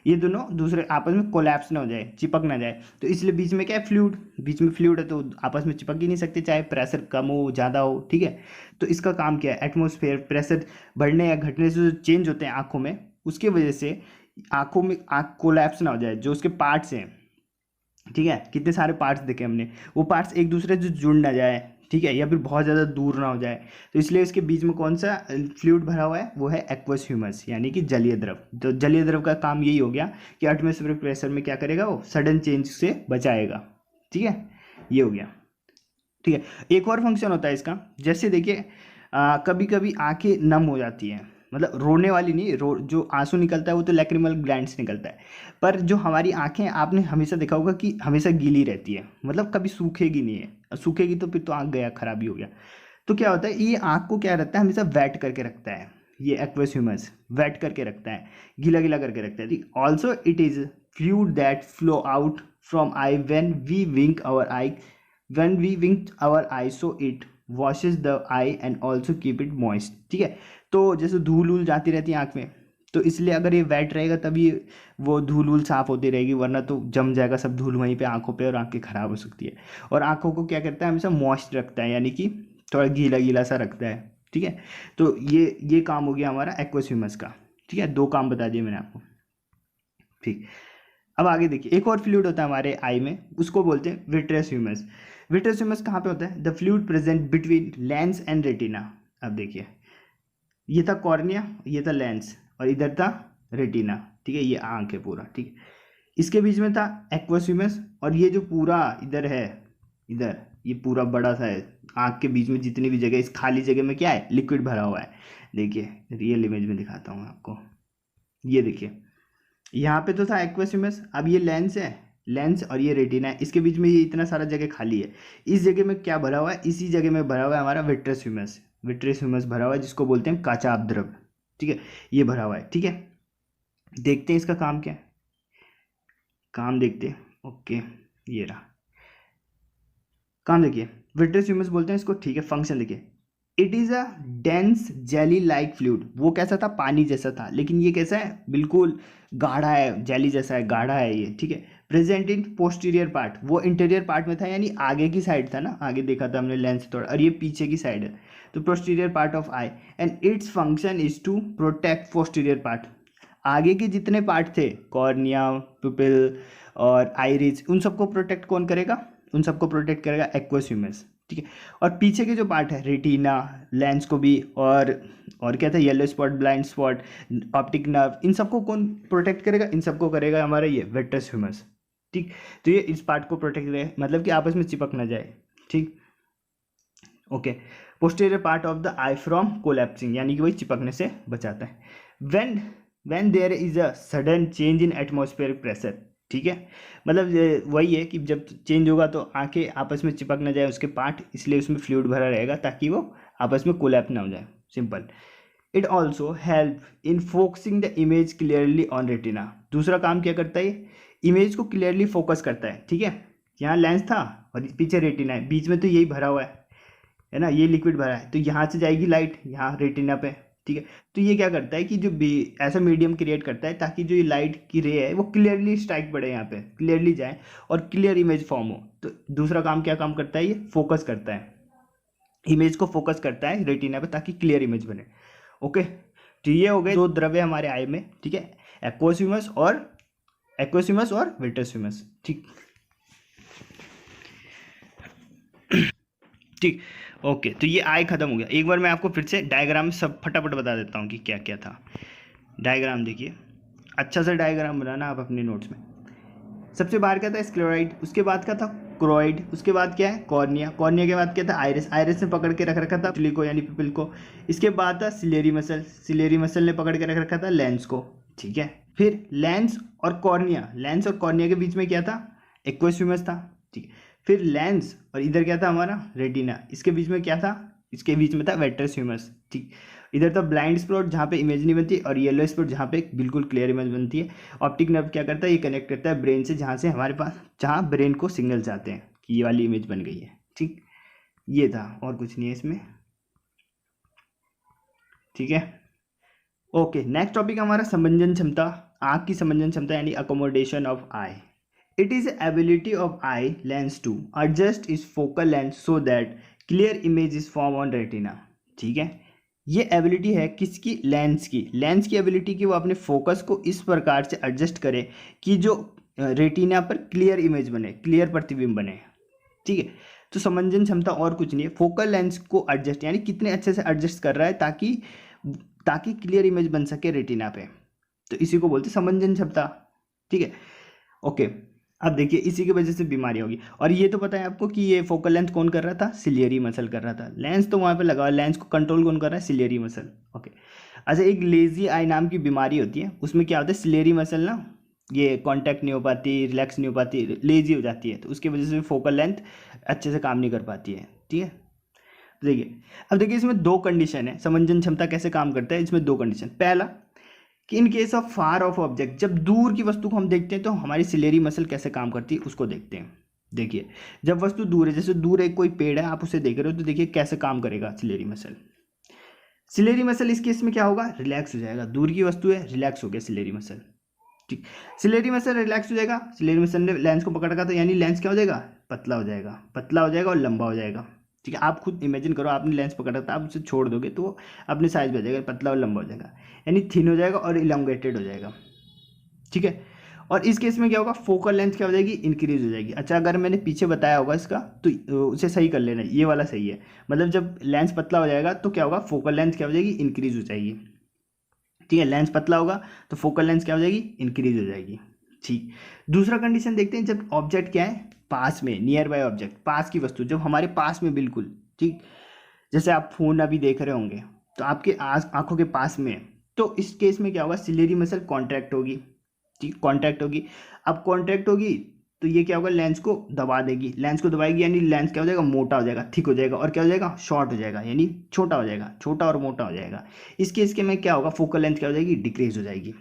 ये दोनों दूसरे आपस में कोलैप्स ना हो जाए, चिपक ना जाए, तो इसलिए बीच में क्या है, फ्लूइड, बीच में फ्लूइड है तो आपस में चिपक ही नहीं सकते चाहे प्रेशर कम हो ज़्यादा हो, ठीक है। तो इसका काम क्या है, एटमॉस्फेयर प्रेशर बढ़ने या घटने से जो चेंज होते हैं आँखों में, उसकी वजह से आँखों में आँख कोलैप्स ना हो जाए, जो उसके पार्ट्स हैं, ठीक है, कितने सारे पार्ट्स देखे हमने, वो पार्ट्स एक दूसरे से जुड़ ना जाए, ठीक है, या फिर बहुत ज़्यादा दूर ना हो जाए, तो इसलिए इसके बीच में कौन सा फ्लूइड भरा हुआ है, वो है एक्वस ह्यूमस यानी कि जलीय द्रव। तो जलीय द्रव का काम यही हो गया कि एटमॉस्फेरिक प्रेशर में क्या करेगा, वो सडन चेंज से बचाएगा, ठीक है, ये हो गया, ठीक है। एक और फंक्शन होता है इसका, जैसे देखिए कभी कभी आंखें नम हो जाती हैं, मतलब रोने वाली नहीं, जो आंसू निकलता है वो तो लैक्रिमल ग्लैंड से निकलता है, पर जो हमारी आंखें आपने हमेशा देखा होगा कि हमेशा गीली रहती है, मतलब कभी सूखेगी नहीं है, सूखेगी तो फिर तो आंख गया, खराबी हो गया। तो क्या होता है, ये आंख को क्या रखता है, हमेशा वेट करके रखता है, ये एक्वस ह्यूमस वेट करके रखता है, गीला गीला करके रखता है। Also it is fluid that flow out from I when we wink our eye, so it washes the eye and also keep it moist, ठीक है। तो जैसे धूल वूल जाती रहती है आँख में, तो इसलिए अगर ये वेट रहेगा तभी वो धूल वूल साफ होती रहेगी, वरना तो जम जाएगा सब धूल वहीं पे आँखों पे और आँखें खराब हो सकती है। और आँखों को क्या करता है, हमेशा मॉइस्ट रखता है, यानी कि थोड़ा गीला गीला सा रखता है, ठीक है। तो ये काम हो गया हमारा एक्वस ह्यूमस का, ठीक है, 2 काम बता दिए मैंने आपको, ठीक। अब आगे देखिए, एक और फ्लूइड होता है हमारे आई में, उसको बोलते हैं विट्रियस ह्यूमस। विट्रियस ह्यूमस कहाँ पे होता है, the fluid present between lens and retina. अब देखिए, ये था कॉर्निया, ये था लेंस और इधर था रेटिना, ठीक है, ये आंख है पूरा, ठीक है। इसके बीच में था एक्वस ह्यूमस और ये जो पूरा इधर है, इधर ये पूरा बड़ा सा है, आंख के बीच में जितनी भी जगह, इस खाली जगह में क्या है, लिक्विड भरा हुआ है। देखिए रियल इमेज में दिखाता हूँ आपको, ये देखिए यहाँ पे तो था एक्वस ह्यूमस, अब ये लेंस है, लेंस और ये रेटिना है, इसके बीच में ये इतना सारा जगह खाली है, इस जगह में क्या भरा हुआ है, इसी जगह में भरा हुआ है हमारा विट्रियस ह्यूमस। विट्रियस ह्यूमस भरा हुआ है जिसको बोलते हैं काचाभ द्रव, ठीक है, ये भरा हुआ है, ठीक है। देखते हैं इसका काम क्या है, काम देखते हैं, ओके, ये रहा काम, देखिए विट्रियस ह्यूमस बोलते हैं इसको, ठीक है। फंक्शन देखिए, it is a dense jelly like fluid, वो कैसा था, पानी जैसा था, लेकिन ये कैसा है, बिल्कुल गाढ़ा है, जेली जैसा है, गाढ़ा है ये, ठीक है। प्रेजेंट इन पोस्टीरियर पार्ट, वो इंटीरियर पार्ट में था, यानी आगे की साइड था ना, आगे देखा था हमने लेंस थोड़ा, और ये पीछे की साइड है, तो posterior part of eye, and its function is to protect posterior part. आगे के जितने पार्ट थे, कॉर्निया, पुपिल और आइरिस, उन सबको प्रोटेक्ट कौन करेगा, उन सबको प्रोटेक्ट करेगा एक्वस ह्यूमस, ठीक है। और पीछे के जो पार्ट है, रेटिना, लेंस को भी, और क्या था, yellow spot, blind spot, optic nerve, इन सबको कौन प्रोटेक्ट करेगा, इन सबको करेगा हमारा ये विट्रियस ह्यूमस, ठीक। तो ये इस पार्ट को प्रोटेक्ट करेगा, मतलब कि आपस में चिपक ना जाए, ठीक, okay. Posterior part of the eye from collapsing, यानी कि वही चिपकने से बचाता है। When there is a sudden change in atmospheric pressure, ठीक है, मतलब वही है कि जब चेंज होगा तो आंखें आपस में चिपक ना जाए उसके पार्ट, इसलिए उसमें फ्लूइड भरा रहेगा ताकि वो आपस में कोलैप्स ना हो जाए, simple. It also help in focusing the image clearly on retina. दूसरा काम क्या करता है, इमेज को क्लियरली फोकस करता है, ठीक है। यहाँ लेंस था और पीछे रेटिना है, बीच में तो यही भरा हुआ है ना, ये लिक्विड भरा है, तो यहाँ से जाएगी लाइट यहाँ रेटिना पे, ठीक है। तो ये क्या करता है कि जो ऐसा मीडियम क्रिएट करता है ताकि जो ये लाइट की रे है वो क्लियरली स्ट्राइक पड़े, यहाँ पे क्लियरली जाए और क्लियर इमेज फॉर्म हो। तो दूसरा काम क्या काम करता है, ये फोकस करता है, इमेज को फोकस करता है रेटिना पे ताकि क्लियर इमेज बने, ओके। तो ये हो गए 2 द्रव्य हमारे आई में, ठीक है, एक्वस ह्यूमस और विट्रियस ह्यूमस, ठीक ठीक, ओके। तो ये आई खत्म हो गया। एक बार मैं आपको फिर से डायग्राम सब फटाफट बता देता हूँ कि क्या क्या था। डायग्राम देखिए, अच्छा सा डायग्राम बनाना आप अपने नोट्स में। सबसे बाहर क्या था, स्क्लेरोइड, उसके बाद क्या था, क्रोइड, उसके बाद क्या है, कॉर्निया, कॉर्निया के बाद क्या था, आइरिस, आइरिस ने पकड़ के रख रखा था पुतली को यानी पिपिल को। इसके बाद था सिलेरी मसल, सिलेरी मसल ने पकड़ के रख रखा था लेंस को, ठीक है। फिर लेंस और कॉर्निया, लेंस और कॉर्निया के बीच में क्या था, एक्वस ह्यूमरस था, ठीक है। फिर लेंस और इधर क्या था हमारा रेटिना, इसके बीच में क्या था, इसके बीच में था वेट्रस ह्यूमरस, ठीक। इधर था ब्लाइंड स्पॉट जहाँ पे इमेज नहीं बनती, और येलो स्पॉट जहाँ पे बिल्कुल क्लियर इमेज बनती है। ऑप्टिक नर्व क्या करता है, ये कनेक्ट करता है ब्रेन से, जहाँ से हमारे पास, जहाँ ब्रेन को सिग्नल्स आते हैं कि ये वाली इमेज बन गई है, ठीक। ये था, और कुछ नहीं है इसमें, ठीक है। ओके, नेक्स्ट टॉपिक हमारा समंजन क्षमता, आँख की समंजन क्षमता यानी accommodation of eye. It is ability of eye lens to adjust is focal length so that clear image is form on retina, ठीक है। ये एबिलिटी है किसकी, लेंस की, लेंस की एबिलिटी कि वो अपने फोकस को इस प्रकार से एडजस्ट करे कि जो रेटिना पर क्लियर इमेज बने, क्लियर प्रतिबिंब बने, ठीक है। तो समंजन क्षमता और कुछ नहीं है, फोकल लेंस को एडजस्ट यानी कितने अच्छे से एडजस्ट कर रहा है ताकि ताकि क्लियर इमेज बन सके रेटिना पे, तो इसी को बोलते हैं समंजन क्षमता, ठीक है। ओके, अब देखिए इसी की वजह से बीमारी होगी। और ये तो पता है आपको कि ये फोकल लेंथ कौन कर रहा था, सिलियरी मसल कर रहा था, लेंस तो वहाँ पे लगा हुआ, लेंस को कंट्रोल कौन कर रहा है, सिलियरी मसल। ओके, अच्छा, एक लेजी आई नाम की बीमारी होती है, उसमें क्या होता है, सिलियरी मसल ना ये कांटेक्ट नहीं हो पाती, रिलैक्स नहीं हो पाती, लेजी हो जाती है, तो उसकी वजह से फोकल लेंथ अच्छे से काम नहीं कर पाती है, ठीक है। देखिए, अब देखिए इसमें दो कंडीशन है, समंजन क्षमता कैसे काम करता है, इसमें दो कंडीशन। पहला कि in case of far off object, जब दूर की वस्तु को हम देखते हैं तो हमारी सिलेरी मसल कैसे काम करती है उसको देखते हैं। देखिए, जब वस्तु दूर है, जैसे दूर एक कोई पेड़ है, आप उसे देख रहे हो, तो देखिए कैसे काम करेगा सिलेरी मसल। सिलेरी मसल इस केस में क्या होगा, रिलैक्स हो जाएगा, दूर की वस्तु है, रिलैक्स हो गया सिलेरी मसल, ठीक। सिलेरी मसल रिलैक्स हो जाएगा, सिलेरी मसल ने लेंस को पकड़ रखा था, यानी लेंस क्या हो जाएगा, पतला हो जाएगा, पतला हो जाएगा और लंबा हो जाएगा, ठीक है। आप खुद इमेजिन करो, आपने लेंस पकड़ रखा था, आप उसे छोड़ दोगे तो अपने साइज में आ जाएगा, पतला और लंबा हो जाएगा, यानी थिन हो जाएगा और इलोंगेटेड हो जाएगा, ठीक है। और इस केस में क्या होगा, फोकल लेंथ क्या हो जाएगी, इंक्रीज हो जाएगी। अच्छा, अगर मैंने पीछे बताया होगा इसका तो उसे सही कर लेना, ये वाला सही है, मतलब जब लेंस पतला हो जाएगा तो क्या होगा, फोकल लेंथ क्या हो जाएगी, इंक्रीज हो जाएगी, ठीक है। लेंस पतला होगा तो फोकल लेंथ क्या हो जाएगी, इंक्रीज हो जाएगी, ठीक। दूसरा कंडीशन देखते हैं, जब ऑब्जेक्ट क्या है, पास में, नियर बाय ऑब्जेक्ट, पास की वस्तु जब हमारे पास में बिल्कुल, ठीक। जैसे आप फोन अभी देख रहे होंगे तो आपके आंखों के पास में है, तो इस केस में क्या होगा, सिलेरी मसल कॉन्ट्रैक्ट होगी, ठीक, कॉन्ट्रैक्ट होगी। अब कॉन्ट्रैक्ट होगी तो ये क्या होगा, लेंस को दबा देगी, लेंस को दबाएगी यानी लेंस क्या हो जाएगा, मोटा हो जाएगा, थिक हो जाएगा, और क्या हो जाएगा, शॉर्ट हो जाएगा, यानी छोटा हो जाएगा, छोटा और मोटा हो जाएगा। इस केस के में क्या होगा, फोकल लेंथ क्या हो जाएगी, डिक्रीज हो जाएगी,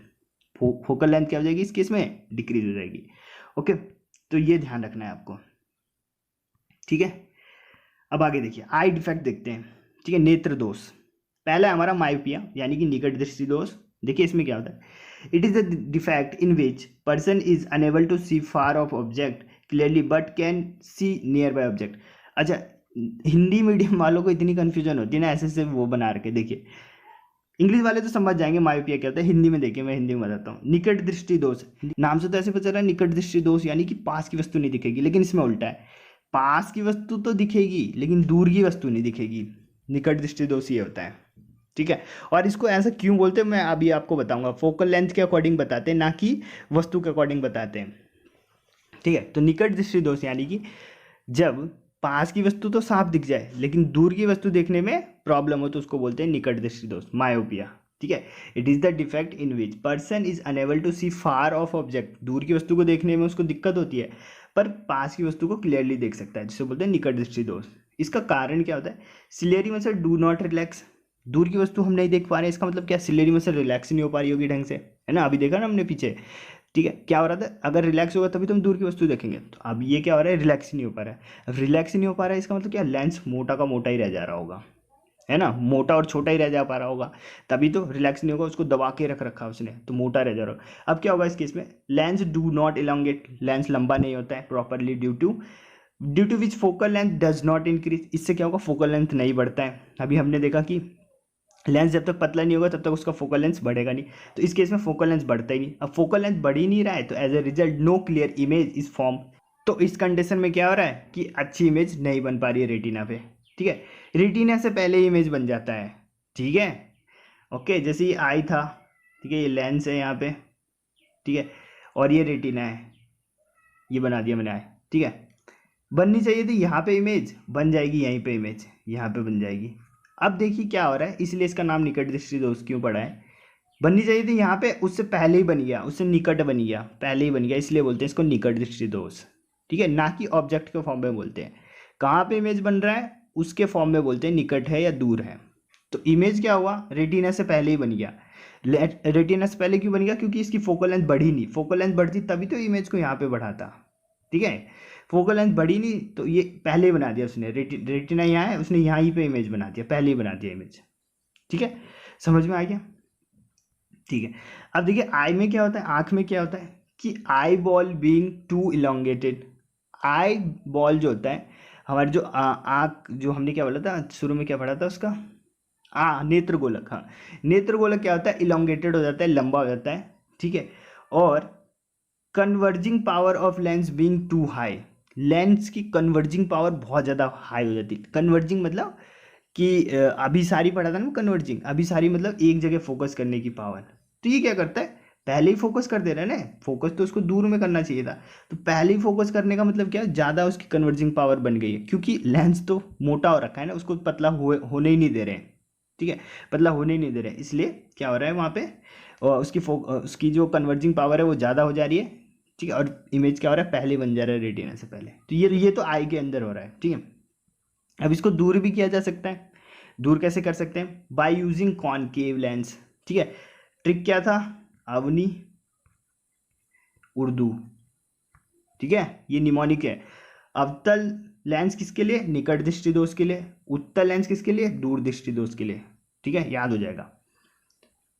फोकल लेंथ क्या हो जाएगी, इस केस में डिक्रीज हो जाएगी। ओके, तो ये ध्यान रखना है आपको, ठीक है। अब आगे देखिए, आई डिफेक्ट देखते हैं, ठीक है। नेत्र दोष, पहला है हमारा मायोपिया यानी कि निकट दृष्टि दोष। देखिए इसमें क्या होता है, it is the defect in which person is unable to see far off object clearly but can see nearby object. अच्छा, हिंदी मीडियम वालों को इतनी कंफ्यूजन होती है ना, ऐसे से वो बना रखे। देखिए, इंग्लिश वाले तो समझ जाएंगे मायोपिया क्या होता है, हिंदी में देखिए, मैं हिंदी में बताता हूँ। निकट दृष्टि दोष, नाम से तो ऐसे पता चल रहा है निकट दृष्टि दोष यानी कि पास की वस्तु नहीं दिखेगी, लेकिन इसमें उल्टा है, पास की वस्तु तो दिखेगी लेकिन दूर की वस्तु नहीं दिखेगी, निकट दृष्टि दोष ये होता है, ठीक है। और इसको ऐसा क्यों बोलते हैं मैं अभी आपको बताऊंगा, फोकल लेंथ के अकॉर्डिंग बताते हैं, ना कि वस्तु के अकॉर्डिंग बताते हैं, ठीक है। तो निकट दृष्टि दोष यानी कि जब पास की वस्तु तो साफ दिख जाए लेकिन दूर की वस्तु देखने में प्रॉब्लम हो तो उसको बोलते हैं निकट दृष्टि दोष, मायोपिया, ठीक है। It is the defect in which person is unable to see far off object, दूर की वस्तु को देखने में उसको दिक्कत होती है पर पास की वस्तु को क्लियरली देख सकता है, जिसे बोलते हैं निकट दृष्टि दोष। इसका कारण क्या होता है, ciliary muscle do not relax, दूर की वस्तु हम नहीं देख पा रहे हैं, इसका मतलब क्या, सिलेरी मसल रिलैक्स नहीं हो पा रही होगी ढंग से, है ना, अभी देखा ना हमने पीछे, ठीक है। क्या हो रहा था, अगर रिलैक्स होगा तभी तो हम दूर की वस्तु देखेंगे, तो अब ये क्या हो रहा है, रिलैक्स ही नहीं हो पा रहा है। अब रिलैक्स ही नहीं हो पा रहा है इसका मतलब क्या, लेंस मोटा का मोटा ही रह जा रहा होगा, है ना, मोटा और छोटा ही रह जा पा रहा होगा, तभी तो रिलैक्स नहीं होगा, उसको दबा के रख रखा उसने तो मोटा रह जा रहा होगा। अब क्या होगा इस केस में, lens do not elongate, lens लंबा नहीं होता है properly due to which focal length does not increase, इससे क्या होगा, फोकल लेंथ नहीं बढ़ता है। अभी हमने देखा कि लेंस जब तक पतला नहीं होगा तब तक उसका फोकल लेंस बढ़ेगा नहीं, तो इस केस में फोकल लेंस बढ़ता ही नहीं। अब फोकल लेंस बढ़ ही नहीं रहा है तो as a result no clear image is form, तो इस कंडीशन में क्या हो रहा है कि अच्छी इमेज नहीं बन पा रही है रेटिना पे, ठीक है। रेटिना से पहले ही इमेज बन जाता है, ठीक है। ओके, जैसे ये आई था, ठीक है, ये लेंस है यहाँ पे, ठीक है, और ये रेटिना है, ये बना दिया मैंने, ठीक है। बननी चाहिए थी यहाँ पे इमेज, बन जाएगी यहीं पे इमेज, यहाँ पे बन जाएगी। अब देखिए क्या हो रहा है, इसलिए इसका नाम निकट दृष्टि दोष क्यों पड़ा है, बननी चाहिए थी यहाँ पे, उससे पहले ही बन गया, उससे निकट बन गया, पहले ही बन गया, इसलिए बोलते हैं इसको निकट दृष्टि दोष। ठीक है, ना कि ऑब्जेक्ट के फॉर्म में बोलते हैं। कहाँ पे इमेज बन रहा है उसके फॉर्म में बोलते हैं निकट है या दूर है। तो इमेज क्या हुआ, रेटिना से पहले ही बन गया। रेटिना से पहले क्यों बन गया, क्योंकि इसकी फोकल लेंथ बढ़ी नहीं, फोकल लेंथ बढ़ती तभी तो इमेज को यहाँ पे बढ़ाता। ठीक है, फोकल लेंथ बढ़ी नहीं तो ये पहले ही बना दिया उसने, रेटिना यहाँ है, उसने यहाँ ही पे इमेज बना दिया, पहले ही बना दिया इमेज। ठीक है, समझ में आ गया। ठीक है, अब देखिए आई में क्या होता है, आंख में क्या होता है कि eyeball being too elongated. Eyeball जो होता है हमारे जो आंख, जो हमने क्या बोला था शुरू में, क्या पढ़ा था उसका, नेत्र गोलक। हाँ, नेत्र गोलक क्या होता है, इलोंगेटेड हो जाता है, लंबा हो जाता है। ठीक है, और converging power of lens being too high, lens की कन्वर्जिंग पावर बहुत ज़्यादा हाई हो जाती है। कन्वर्जिंग मतलब कि अभिसारी पढ़ा था ना, कन्वर्जिंग, अभिसारी मतलब एक जगह फोकस करने की पावर। तो ये क्या करता है, पहले ही फोकस कर दे रहा है ना, फोकस तो उसको दूर में करना चाहिए था, तो पहले ही फोकस करने का मतलब क्या है, ज़्यादा उसकी कन्वर्जिंग पावर बन गई है, क्योंकि लेंस तो मोटा हो रखा है ना, उसको पतला होने ही नहीं दे रहे हैं। ठीक है, पतला होने ही नहीं दे रहे हैं, इसलिए क्या हो रहा है वहाँ पे, और उसकी जो कन्वर्जिंग पावर है वो ज़्यादा हो जा रही है। ठीक है, और इमेज क्या हो रहा है, पहले बन जा रहा है रेटिना से पहले। तो ये तो आई के अंदर हो रहा है। ठीक है, अब इसको दूर भी किया जा सकता है। दूर कैसे कर सकते हैं, बाय यूजिंग कॉनकेव लेंस। ठीक है, ट्रिक क्या था, अवनी उर्दू। ठीक है, ये निमोनिक है। अवतल लेंस किसके लिए, निकट दृष्टि दोष के लिए। उत्तल लेंस किसके लिए, दूर दृष्टि दोष के लिए। ठीक है, याद हो जाएगा।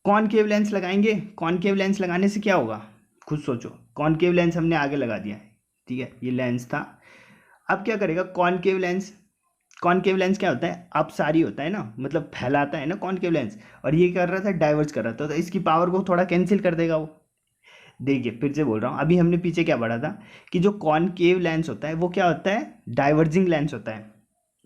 कॉनकेव लेंस लगाएंगे, कॉनकेव लेंस लगाने से क्या होगा, खुद सोचो। कॉनकेव लेंस हमने आगे लगा दिया है। ठीक है, ये लेंस था। अब क्या करेगा कॉनकेव लेंस, कॉनकेव लेंस क्या होता है, अपसारी होता है ना, मतलब फैलाता है ना कॉनकेव लेंस, और ये कर रहा था डाइवर्ज कर रहा था, तो इसकी पावर को थोड़ा कैंसिल कर देगा वो। देखिए फिर से बोल रहा हूँ, अभी हमने पीछे क्या पढ़ा था कि जो कॉनकेव लेंस होता है वो क्या होता है, डाइवर्जिंग लेंस होता है,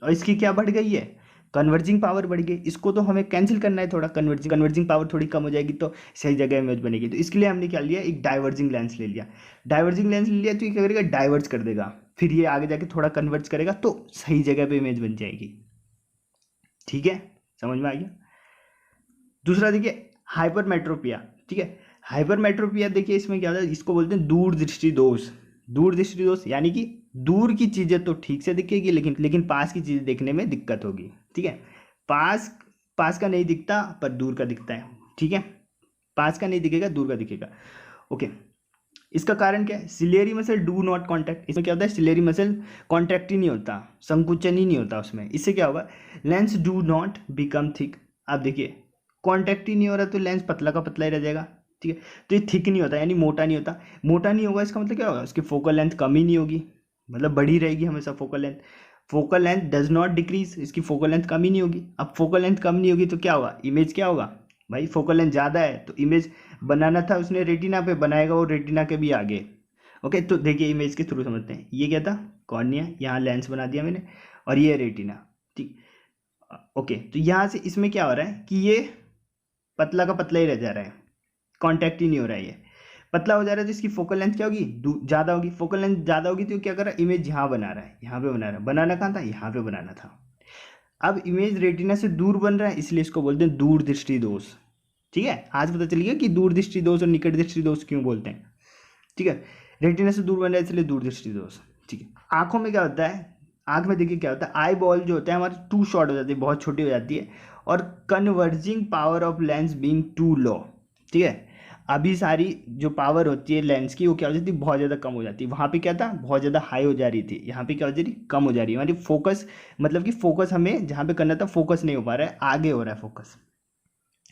और इसकी क्या बढ़ गई है, कन्वर्जिंग पावर बढ़ गई। इसको तो हमें कैंसिल करना है थोड़ा, कन्वर्जिंग पावर थोड़ी कम हो जाएगी तो सही जगह इमेज बनेगी। तो इसके लिए हमने क्या लिया, एक डाइवर्जिंग लेंस ले लिया। डाइवर्जिंग लेंस ले लिया तो ये क्या करेगा, डाइवर्ज कर देगा, फिर ये आगे जाके थोड़ा कन्वर्ज करेगा तो सही जगह पे इमेज बन जाएगी। ठीक है, समझ में आ गया। दूसरा देखिए हाइपरमेट्रोपिया। ठीक है, हाइपरमेट्रोपिया देखिए इसमें क्या होता है, इसको बोलते हैं दूर दृष्टि दोष। दूर दृष्टि दोष यानी कि दूर की चीज़ें तो ठीक से दिखेगी, लेकिन पास की चीज़ें देखने में दिक्कत होगी। ठीक है, पास पास का नहीं दिखता पर दूर का दिखता है। ठीक है, पास का नहीं दिखेगा, दूर का दिखेगा। ओके, इसका कारण क्या है, ciliary muscle do not contact. इसमें क्या होता है, सिलेरी मसल कॉन्ट्रैक्ट ही नहीं होता, संकुचन ही नहीं होता उसमें। इससे क्या होगा, lens do not become thick. आप देखिए कॉन्टैक्ट ही नहीं हो रहा तो लेंस पतला का पतला ही रह जाएगा। ठीक है, तो ये थिक नहीं होता यानी मोटा नहीं होता। मोटा नहीं होगा इसका मतलब क्या होगा, उसकी फोकल लेंथ कम ही नहीं होगी, मतलब बढ़ी रहेगी हमेशा focal length. Focal length does not decrease, इसकी फोकल लेंथ कम ही नहीं होगी। अब फोकल लेंथ कम नहीं होगी तो क्या होगा, इमेज क्या होगा, भाई फोकल लेंथ ज़्यादा है तो इमेज बनाना था उसने रेटिना पे, बनाएगा वो रेटिना के भी आगे। ओके, तो देखिए इमेज के थ्रू समझते हैं। ये क्या था, कॉर्निया, यहाँ लेंस बना दिया मैंने, और ये रेटिना। ठीक, ओके, तो यहाँ से इसमें क्या हो रहा है कि ये पतला का पतला ही रह जा रहा है, कांटेक्ट ही नहीं हो रहा है। ये पतला हो जा रहा है तो इसकी फोकल लेंथ क्या होगी, ज़्यादा होगी। फोकल लेंथ ज़्यादा होगी तो क्या कर रहा है, इमेज यहाँ बना रहा है, यहाँ पे बना रहा है। बनाना कहाँ था, यहाँ पे बनाना था। अब इमेज रेटिना से दूर बन रहा है, इसलिए इसको बोलते हैं दूर दृष्टि दोष। ठीक है, आज पता चल गया कि दूर दृष्टि दोष और निकट दृष्टि दोष क्यों बोलते हैं। ठीक है, रेटिना से दूर बन रहा है इसलिए दूर दृष्टि दोष। ठीक है, आंखों में क्या होता है, आंख में देखिए क्या होता है, आई बॉल जो होता है हमारी टू शॉर्ट हो जाती है, बहुत छोटी हो जाती है, और converging power of lens being too low. ठीक है, अभी सारी जो पावर होती है लेंस की वो क्या हो जाती है, बहुत ज़्यादा कम हो जाती है। वहाँ पे क्या था, बहुत ज़्यादा हाई हो जा रही थी, यहाँ पे क्या हो जा रही, कम हो जा रही है। हमारी फोकस मतलब कि फोकस हमें जहाँ पे करना था फोकस नहीं हो पा रहा है, आगे हो रहा है फोकस।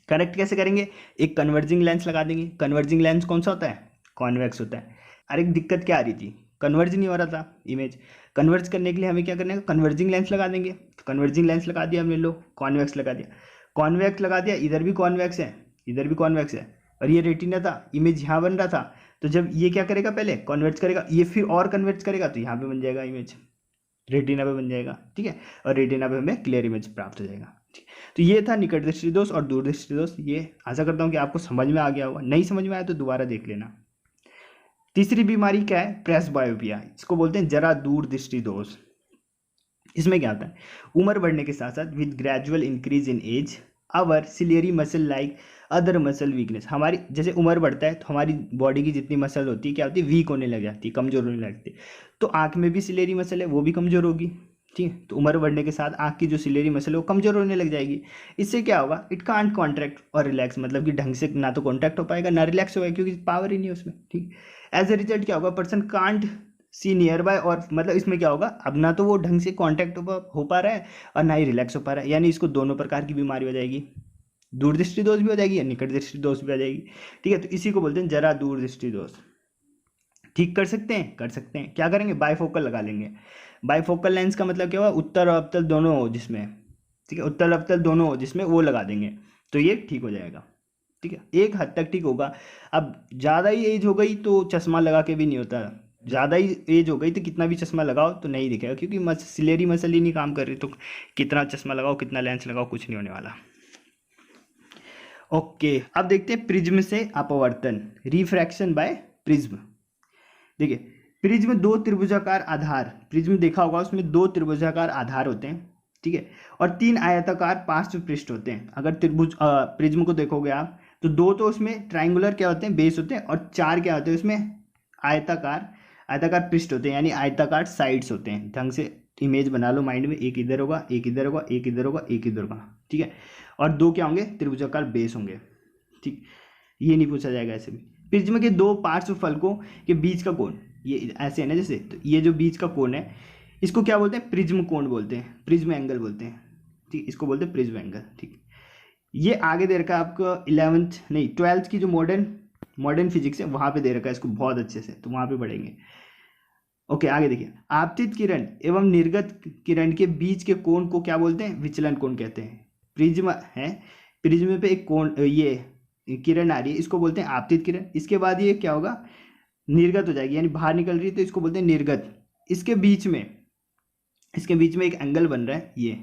करेक्ट कैसे करेंगे, एक कन्वर्जिंग लेंस लगा देंगे। कन्वर्जिंग लेंस कौन सा होता है, कॉन्वेक्स होता है। अरे एक दिक्कत क्या आ रही थी, कन्वर्ज नहीं हो रहा था इमेज। कन्वर्ज करने के लिए हमें क्या करना है, कन्वर्जिंग लेंस लगा देंगे। तो कन्वर्जिंग लेंस लगा दिया हमने, लो कॉन्वेक्स लगा दिया। कॉन्वेक्स लगा दिया, इधर भी कॉन्वेक्स है, इधर भी कॉन्वेक्स है, और ये रेटिना था, इमेज यहाँ बन रहा था। तो जब ये क्या करेगा, पहले कन्वर्ज करेगा, ये फिर और कन्वर्ज करेगा तो यहाँ पे बन जाएगा इमेज, रेटिना पे बन जाएगा। ठीक है, और रेटिना पे हमें क्लियर इमेज प्राप्त हो जाएगा। तो ये था निकट दृष्टि दोष और दूर दृष्टि दोष। ये आशा करता हूँ कि आपको समझ में आ गया होगा, नहीं समझ में आया तो दोबारा देख लेना। तीसरी बीमारी क्या है, प्रेसबायोपिया, इसको बोलते हैं जरा दूर दृष्टि दोष। इसमें क्या होता है, उम्र बढ़ने के साथ साथ with gradual increase in age, our ciliary muscle like other muscle weakness. हमारी जैसे उम्र बढ़ता है तो हमारी बॉडी की जितनी मसल होती है क्या होती है, वीक होने लग जाती है, कमजोर होने लगती है। तो आँख में भी सिलेरी मसल है, वो भी कमजोर होगी। ठीक है, तो उम्र बढ़ने के साथ आँख की जो सिलेरी मसल है वो कमजोर होने लग जाएगी। इससे क्या होगा, इट कांट कॉन्ट्रैक्ट और रिलैक्स, मतलब कि ढंग से ना तो कॉन्ट्रैक्ट हो पाएगा ना रिलैक्स होगा, क्योंकि पावर ही नहीं है उसमें। ठीक, एज ए रिजल्ट क्या होगा, person can't see near by, और मतलब इसमें क्या होगा, अब ना तो वो ढंग से कॉन्टैक्ट हो पा रहा है और ना ही रिलैक्स हो पा रहा है, यानी इसको दोनों प्रकार की बीमारी हो जाएगी, दूरदृष्टि दोष भी हो जाएगी या निकट दृष्टि दोष भी हो जाएगी। ठीक है, तो इसी को बोलते हैं जरा दूरदृष्टि दोष। ठीक कर सकते हैं, कर सकते हैं, क्या करेंगे, बायफोकल लगा लेंगे। बायफोकल लेंस का मतलब क्या हुआ, उत्तर और अवतल दोनों हो जिसमें, ठीक है, उत्तर अवतल दोनों हो जिसमें, वो लगा देंगे तो ये ठीक हो जाएगा। ठीक है, एक हद तक ठीक होगा। अब ज़्यादा ही एज हो गई तो चश्मा लगा के भी नहीं होता, ज़्यादा ही एज हो गई तो कितना भी चश्मा लगाओ तो नहीं दिखेगा, क्योंकि सिलेरी मसल ही नहीं काम कर रही, तो कितना चश्मा लगाओ कितना लेंस लगाओ कुछ नहीं होने वाला। ओके, अब देखते हैं प्रिज्म से अपवर्तन, रिफ्रैक्शन बाय प्रिज्म। देखिए, प्रिज्म दो त्रिभुजाकार आधार, प्रिज्म देखा होगा उसमें दो त्रिभुजाकार आधार होते हैं, ठीक है, और तीन आयताकार पार्श्व पृष्ठ होते हैं। अगर त्रिभुज प्रिज्म को देखोगे आप तो दो तो उसमें ट्राइंगुलर क्या होते हैं, बेस होते हैं, और चार क्या होते हैं उसमें, आयताकार आयताकार पृष्ठ होते हैं, यानी आयताकार साइड्स होते हैं। ढंग से इमेज बना लो माइंड में, एक इधर होगा एक इधर होगा एक इधर होगा एक इधर होगा, ठीक है, और दो क्या होंगे, त्रिभुजाकार बेस होंगे। ठीक, ये नहीं पूछा जाएगा ऐसे भी। प्रिज्म के दो पार्श्व फलकों के बीच का कोण, ये ऐसे है ना जैसे, तो ये जो बीच का कोण है इसको क्या बोलते हैं, प्रिज्म कोण बोलते हैं, प्रिज्म एंगल बोलते हैं। ठीक, इसको बोलते हैं प्रिज्म एंगल। ठीक, ये आगे दे रखा है आपको 11th नहीं 12th की जो मॉडर्न फिजिक्स है वहाँ पे दे रखा है इसको बहुत अच्छे से, तो वहाँ पे पढ़ेंगे। ओके, आगे देखिए, आपतित किरण एवं निर्गत किरण के बीच के कोण को क्या बोलते हैं, विचलन कोण कहते हैं। प्रिज्म है, प्रिज्म पे एक कोण, ये किरण आ रही है, इसको बोलते हैं आपतित किरण। इसके बाद ये क्या होगा, निर्गत हो जाएगी, यानी बाहर निकल रही है, तो इसको बोलते हैं निर्गत। इसके बीच में एक एंगल बन रहा है, ये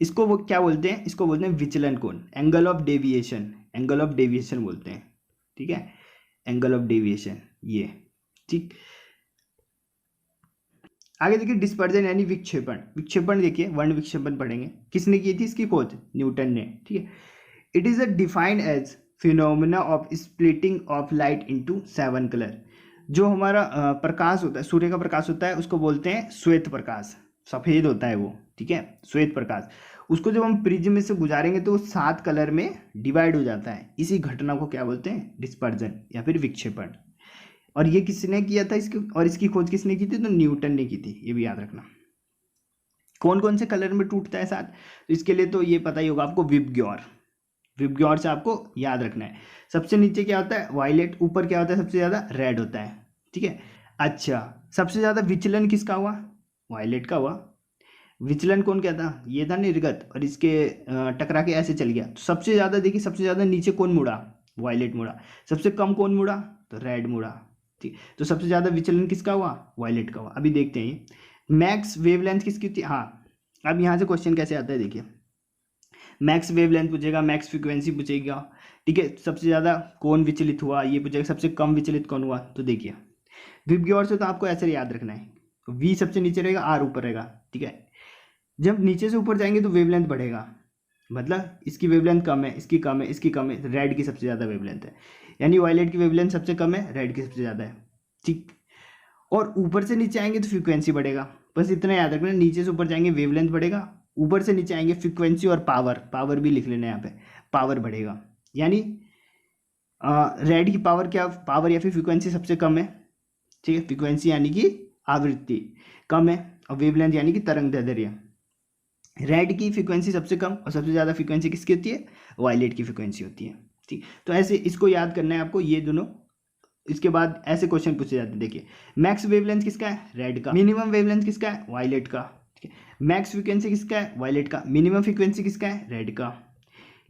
इसको वो क्या बोलते हैं, इसको बोलते हैं विचलन कोण, एंगल ऑफ डेविएशन बोलते हैं। ठीक है, एंगल ऑफ डेविएशन ये। ठीक, आगे देखिए डिस्पर्जन यानी विक्षेपण देखिए, वर्ण विक्षेपण पढ़ेंगे, किसने की थी इसकी खोज, न्यूटन ने। ठीक है, it is defined as phenomena of splitting of light into 7 colour. जो हमारा प्रकाश होता है, सूर्य का प्रकाश होता है, उसको बोलते हैं श्वेत प्रकाश, सफेद होता है वो। ठीक है, श्वेत प्रकाश, उसको जब हम प्रिज्म में से गुजारेंगे तो 7 कलर में डिवाइड हो जाता है। इसी घटना को क्या बोलते हैं, डिस्पर्जन या फिर विक्षेपण। और ये किसने किया था इसकी खोज किसने की थी, तो न्यूटन ने की थी, ये भी याद रखना। कौन कौन से कलर में टूटता है साथ, तो इसके लिए तो ये पता ही होगा आपको, विबग्योर से आपको याद रखना है। सबसे नीचे क्या होता है, वायलेट, ऊपर क्या होता है सबसे ज्यादा, रेड होता है। ठीक है, अच्छा, सबसे ज्यादा विचलन किसका हुआ, वायलेट का हुआ। विचलन कौन क्या था, ये था निर्गत, और इसके टकरा के ऐसे चल गया, तो सबसे ज्यादा देखिए, सबसे ज्यादा नीचे कौन मुड़ा, वायलेट मुड़ा। सबसे कम कौन मुड़ा, तो रेड मुड़ा। ठीक, तो सबसे ज्यादा विचलन किसका हुआ, वायलेट का हुआ। अभी देखते हैं मैक्स वेवलेंथ किसकी थी। हाँ, अब यहाँ से क्वेश्चन कैसे आता है देखिए, मैक्स वेवलेंथ पूछेगा, मैक्स फ्रीक्वेंसी पूछेगा। ठीक है, सबसे ज़्यादा कौन विचलित हुआ ये पूछेगा, सबसे कम विचलित कौन हुआ। तो देखिए विबग्योर से तो आपको ऐसे याद रखना है, वी सबसे नीचे रहेगा, आर ऊपर रहेगा। ठीक है, जब नीचे से ऊपर जाएंगे तो वेवलेंथ बढ़ेगा, मतलब इसकी वेवलेंथ कम है, इसकी कम है, इसकी कम है, रेड की सबसे ज़्यादा वेवलेंथ है, यानी वायलेट की वेवलेंथ सबसे कम है, रेड की सबसे ज़्यादा है। ठीक, और ऊपर से नीचे आएंगे तो फ्रीक्वेंसी बढ़ेगा, बस इतना याद रखना, नीचे से ऊपर जाएंगे वेवलेंथ बढ़ेगा, ऊपर से नीचे आएंगे फ्रीक्वेंसी और पावर भी लिख लेना यहाँ पे, पावर बढ़ेगा। यानी रेड की पावर क्या, पावर या फिर फ्रीक्वेंसी सबसे कम है। ठीक है, फ्रीक्वेंसी यानी कि आवृत्ति कम है, और वेवलेंथ यानी कि तरंग दैर्ध्य। रेड की फ्रीक्वेंसी सबसे कम और सबसे ज़्यादा फ्रीक्वेंसी किसकी होती है, वायलेट की फ्रीक्वेंसी होती है। ठीक, तो ऐसे इसको याद करना है आपको, ये दोनों। इसके बाद ऐसे क्वेश्चन पूछे जाते हैं, देखिए मैक्स वेवलेंथ किसका है, रेड का। मिनिमम वेवलेंथ किसका है, वायलेट का। ठीक है, मैक्स फ्रीक्वेंसी किसका है, वायलेट का। मिनिमम फ्रीक्वेंसी किसका है, रेड का।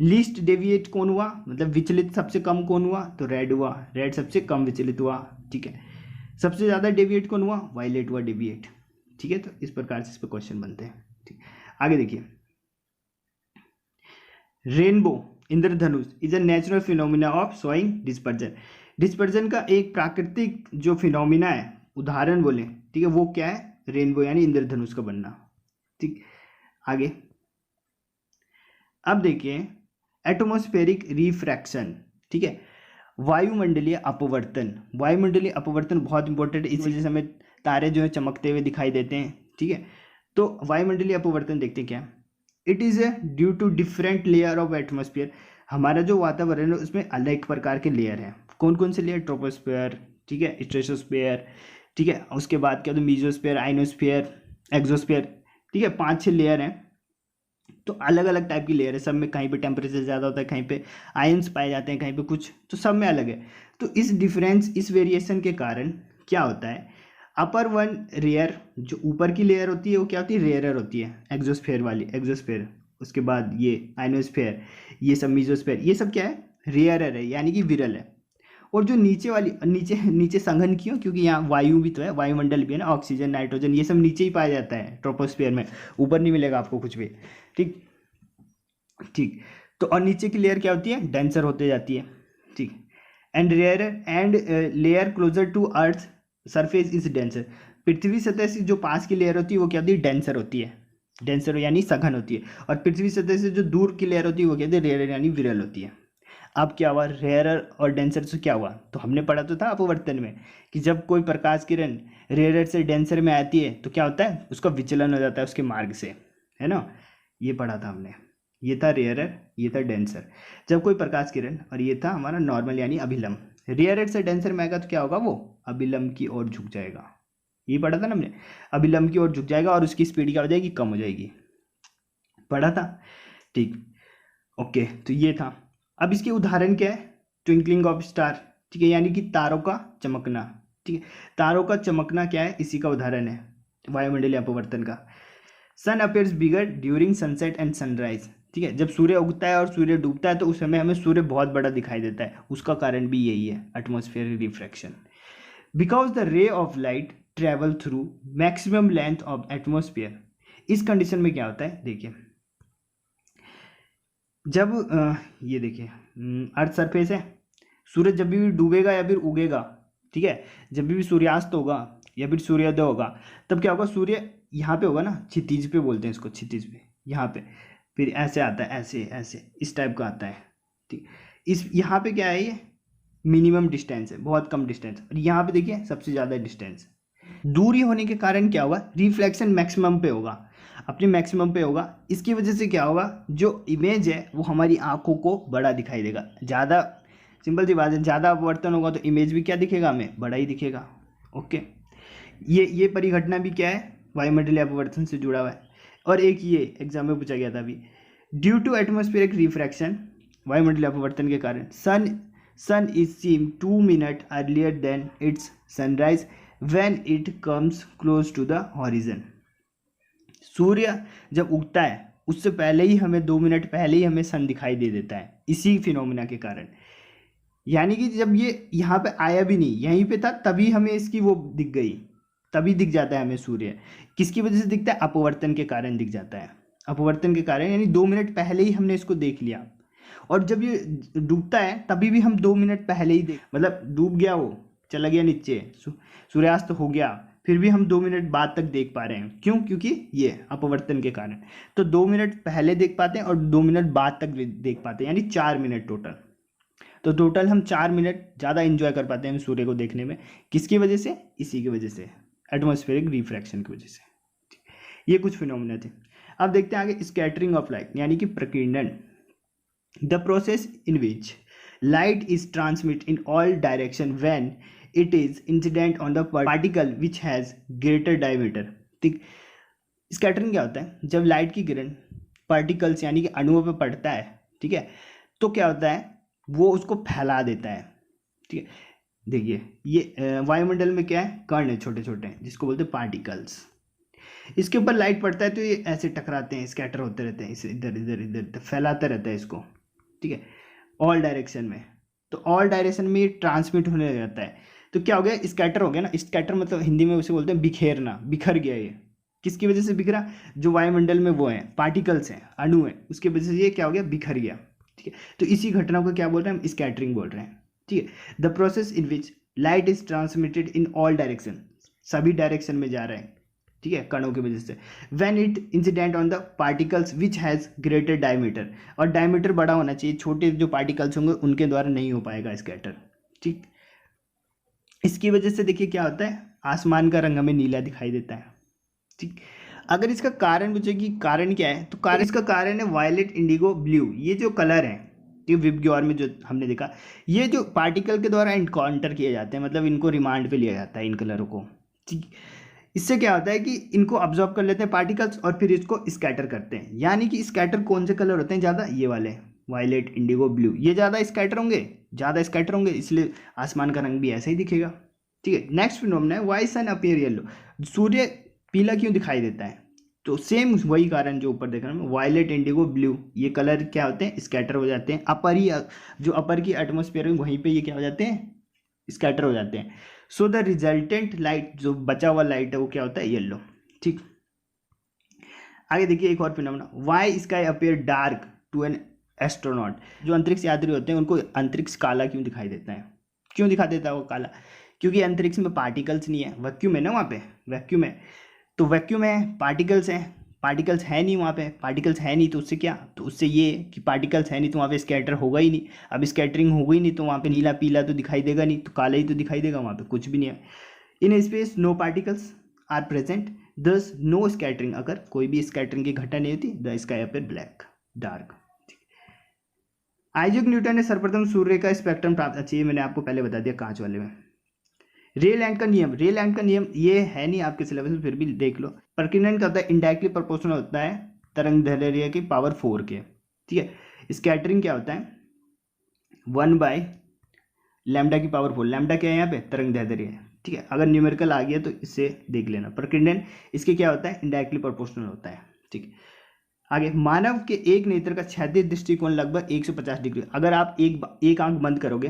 लीस्ट डेविएट कौन हुआ, मतलब विचलित सबसे कम कौन हुआ, तो रेड हुआ, रेड सबसे कम विचलित हुआ। ठीक है, सबसे ज़्यादा डेविएट कौन हुआ, वायलेट हुआ डेविएट। ठीक है, तो इस प्रकार से इस पर क्वेश्चन बनते हैं। ठीक, आगे देखिए, rainbow Indradhanush is a natural phenomena of showing dispersion. Dispersion का एक प्राकृतिक जो फिनोमिना है, उदाहरण बोले, ठीक है, वो क्या है, रेनबो यानी इंद्रधनुष का बनना। ठीक, आगे अब देखिए एटमॉस्फेरिक रिफ्रैक्शन, ठीक है। वायुमंडलीय अपवर्तन, वायुमंडलीय अपवर्तन बहुत इंपॉर्टेंट है, इस वजह से हमें तारे जो है चमकते हुए दिखाई देते हैं, ठीक है। तो वायुमंडलीय अपवर्तन देखते हैं क्या, it is due to different layer of atmosphere. हमारा जो वातावरण है उसमें अलग प्रकार के लेयर हैं। कौन कौन से लेयर, ट्रोपोस्फेयर, ठीक है, स्ट्रेटोस्फेयर, ठीक है, उसके बाद क्या, तो मीजोस्फेयर, आइनोस्फेयर, एक्सोस्फेयर, ठीक है, 5-6 लेयर हैं। तो अलग अलग टाइप की लेयर है, सब में कहीं पे टेम्परेचर ज़्यादा होता है, कहीं पे आयंस पाए जाते हैं, कहीं पे कुछ, तो सब में अलग है। तो इस डिफरेंस, इस वेरिएशन के कारण क्या होता है, अपर वन रेयर, जो ऊपर की लेयर होती है वो क्या होती है, रेयरर होती है, एक्सोस्फेयर वाली, एक्सोस्फेयर, उसके बाद ये आइनोस्फेयर, ये सब मीजोस्फेयर, ये सब क्या है, रेयरर है, यानी कि विरल है। और जो नीचे वाली, नीचे नीचे संघन क्यों, क्योंकि यहाँ वायु भी तो है, वायुमंडल भी है ना, ऑक्सीजन, नाइट्रोजन, ये सब नीचे ही पाया जाता है ट्रोपोस्फेयर में, ऊपर नहीं मिलेगा आपको कुछ भी, ठीक ठीक। तो और नीचे की लेयर क्या होती है, डेंसर होते जाती है, ठीक। And rare and layer closer to earth surface is denser, पृथ्वी सतह से जो पास की लेयर होती है वो क्या होती है, डेंसर होती है, डेंसर यानी सघन होती है। और पृथ्वी सतह से जो दूर की लेयर होती है वो क्या होती है, रेयर यानी विरल होती है। अब क्या हुआ, रेयरर और डेंसर से क्या हुआ, तो हमने पढ़ा तो था अपवर्तन में कि जब कोई प्रकाश किरण रेयरर से डेंसर में आती है तो क्या होता है, उसका विचलन हो जाता है उसके मार्ग से, है ना, ये पढ़ा था हमने। ये था रेयरर, ये था डेंसर, जब कोई प्रकाश किरण, और ये था हमारा नॉर्मल यानी अभिलंब। रेयरर से डेंसर में आएगा तो क्या होगा, वो अभिलंब की ओर झुक जाएगा, ये पढ़ा था ना हमने, अभिलंब की ओर झुक जाएगा और उसकी स्पीड क्या हो जाएगी, कम हो जाएगी, पढ़ा था, ठीक। ओके, तो ये था। अब इसके उदाहरण क्या है, ट्विंकलिंग ऑफ स्टार, ठीक है, यानी कि तारों का चमकना, ठीक है, तारों का चमकना क्या है, इसी का उदाहरण है वायुमंडलीय अपवर्तन का। Sun appears bigger during sunset and sunrise, ठीक है, जब सूर्य उगता है और सूर्य डूबता है तो उस समय हमें सूर्य बहुत बड़ा दिखाई देता है, उसका कारण भी यही है, atmospheric refraction. Because the ray of light travel through maximum length of atmosphere, इस कंडीशन में क्या होता है, देखिए, जब ये देखिए अर्थ सरफेस है, सूरज जब भी डूबेगा या फिर उगेगा, ठीक है, जब भी सूर्यास्त होगा या फिर सूर्योदय होगा, तब क्या होगा, सूर्य यहाँ पे होगा ना, क्षितिज पे बोलते हैं इसको, क्षितिज पे, यहाँ पे, फिर ऐसे आता है, ऐसे ऐसे इस टाइप का आता है, ठीक। इस यहाँ पे क्या है, ये मिनिमम डिस्टेंस है, बहुत कम डिस्टेंस, और यहाँ पे देखिए सबसे ज़्यादा डिस्टेंस। दूरी होने के कारण क्या होगा, रिफ्लेक्शन मैक्सिमम पे होगा, अपने मैक्सिमम पे होगा। इसकी वजह से क्या होगा, जो इमेज है वो हमारी आंखों को बड़ा दिखाई देगा, ज़्यादा, सिंपल सी बात है, ज़्यादा अपवर्तन होगा तो इमेज भी क्या दिखेगा, हमें बड़ा ही दिखेगा। ओके, ये परिघटना भी क्या है, वायुमंडलीय अपवर्तन से जुड़ा हुआ है। और एक ये एग्जाम में पूछा गया था अभी, ड्यू टू एटमॉस्फेरिक रिफ्रैक्शन, वायुमंडलीय अपवर्तन के कारण sun is seen 2 minute earlier than its sunrise when it comes close to the horizon. सूर्य जब उगता है उससे पहले ही हमें 2 मिनट पहले ही हमें सन दिखाई दे देता है, इसी फिनोमिना के कारण। यानी कि जब ये यहाँ पे आया भी नहीं, यहीं पे था, तभी हमें इसकी वो दिख गई, तभी दिख जाता है हमें सूर्य। किसकी वजह से दिखता है, अपवर्तन के कारण दिख जाता है, अपवर्तन के कारण, यानी 2 मिनट पहले ही हमने इसको देख लिया। और जब ये डूबता है तभी भी हम 2 मिनट पहले ही देख, मतलब डूब गया, वो चला गया नीचे, सूर्यास्त हो गया, फिर भी हम 2 मिनट बाद तक देख पा रहे हैं, क्यों, क्योंकि ये अपवर्तन के कारण। तो 2 मिनट पहले देख पाते हैं और 2 मिनट बाद तक देख पाते हैं, यानी 4 मिनट टोटल। तो टोटल हम 4 मिनट ज़्यादा इंजॉय कर पाते हैं सूर्य को देखने में, किसकी वजह से, इसी की वजह से, एटमॉस्फेरिक रिफ्रैक्शन की वजह से। ये कुछ फिनोमिना थे। अब देखते हैं आगे, स्कैटरिंग ऑफ लाइट, यानी कि प्रकीर्णन, the process in which light is transmit in all direction when it is incident on the particle which has greater diameter. ठीक, स्कैटरिंग क्या होता है, जब लाइट की किरण पार्टिकल्स यानी कि अणुओं पर पड़ता है, ठीक है, तो क्या होता है, वो उसको फैला देता है, ठीक है। देखिए ये वायुमंडल में क्या है, कण है छोटे छोटे, जिसको बोलते हैं पार्टिकल्स। इसके ऊपर लाइट पड़ता है तो ये ऐसे टकराते हैं, स्कैटर होते रहते हैं, इसे इधर इधर इधर फैलाता रहता है इसको, ठीक है, ऑल डायरेक्शन में। तो ऑल डायरेक्शन में ये ट्रांसमिट होने लग जाता है, तो क्या हो गया, स्कैटर हो गया ना। स्कैटर मतलब हिंदी में उसे बोलते हैं बिखेरना, बिखर गया ये। किसकी वजह से बिखरा, जो वायुमंडल में वो है पार्टिकल्स हैं, अणु है, उसकी वजह से ये क्या हो गया, बिखर गया, ठीक है। तो इसी घटना को क्या बोल रहे हैं हम, स्कैटरिंग बोल रहे हैं, ठीक है। The process in which light is transmitted in all direction, सभी डायरेक्शन में जा रहा है, ठीक है, कणों की वजह से। When it incident on the particles which has greater diameter, और डायमीटर बड़ा होना चाहिए, छोटे जो पार्टिकल्स होंगे उनके द्वारा नहीं हो पाएगा स्कैटर। ठीक, इसकी वजह से देखिए क्या होता है, आसमान का रंग हमें नीला दिखाई देता है। ठीक, अगर इसका कारण पूछे कि कारण क्या है, तो कारण, इसका कारण है वायलेट, इंडिगो, ब्लू। ये जो कलर है, ये विबग्योर में जो हमने देखा, ये जो पार्टिकल के द्वारा इनकाउंटर किए जाते हैं, मतलब इनको रिमांड पे लिया जाता है इन कलरों को। ठीक, इससे क्या होता है कि इनको ऑब्जॉर्व कर लेते हैं पार्टिकल्स और फिर इसको स्कैटर करते हैं। यानी कि स्कैटर कौन से कलर होते हैं ज़्यादा, ये वाले वायलेट, इंडिगो, ब्लू, ये ज़्यादा स्कैटर होंगे, इसलिए आसमान का रंग भी ऐसा ही दिखेगा। ठीक है, नेक्स्ट फिनोमेना है वाई सन अपीयर येलो, सूर्य पीला क्यों दिखाई देता है? तो सेम वही कारण जो ऊपर देखा ना, वायलेट, इंडिगो, ब्लू, ये कलर क्या होते हैं, स्कैटर हो जाते हैं। जो अपर की एटमोस्फेयर है वहीं पे ये क्या हो जाते हैं, स्कैटर हो जाते हैं। सो द रिजल्टेंट लाइट, जो बचा हुआ लाइट है वो क्या होता है, येलो। ठीक, आगे देखिए एक और phenomena, why sky appear dark to an astronaut, जो अंतरिक्ष यात्री होते हैं उनको अंतरिक्ष काला क्यों दिखाई देता है? क्यों दिखा देता है वो काला? क्योंकि अंतरिक्ष में पार्टिकल्स नहीं है, वैक्यूम है ना, वहाँ पे वैक्यूम है। तो वैक्यूम है, पार्टिकल्स है नहीं वहाँ पे, पार्टिकल्स है नहीं तो उससे क्या, तो उससे ये कि पार्टिकल्स है नहीं तो वहाँ पे स्कैटर होगा ही नहीं। अब स्कैटरिंग हो गई नहीं तो वहाँ पे नीला पीला तो दिखाई देगा नहीं, तो काला ही तो दिखाई देगा, वहाँ पे कुछ भी नहीं है। In space no particles are present, thus no scattering, अगर कोई भी स्कैटरिंग की घटना नहीं होती, the sky appear black dark. Isaac Newton ने सर्वप्रथम सूर्य का स्पेक्ट्रम प्राप्त, अच्छा ये मैंने आपको पहले बता दिया कांच वाले में। रे लैंड का नियम ये है नहीं आपके सिलेबस में, फिर भी देख लो। प्रकीर्णन क्या होता है, इनडायरेक्टली प्रोपोर्शनल होता है तरंग दैर्ध्य की पावर 4 के। ठीक है, स्कैटरिंग क्या होता है, 1/λ की पावर 4। लैम्डा क्या है यहाँ पे, तरंग दैर्ध्य है। ठीक है, अगर न्यूमेरिकल आ गया तो इससे देख लेना। प्रकीर्णन इसके क्या होता है, इनडायरेक्टली प्रोपोर्शनल होता है। ठीक है, आगे मानव के एक नेत्र का क्षैतिज दृष्टिकोण लगभग 150 डिग्री। अगर आप एक आंख बंद करोगे,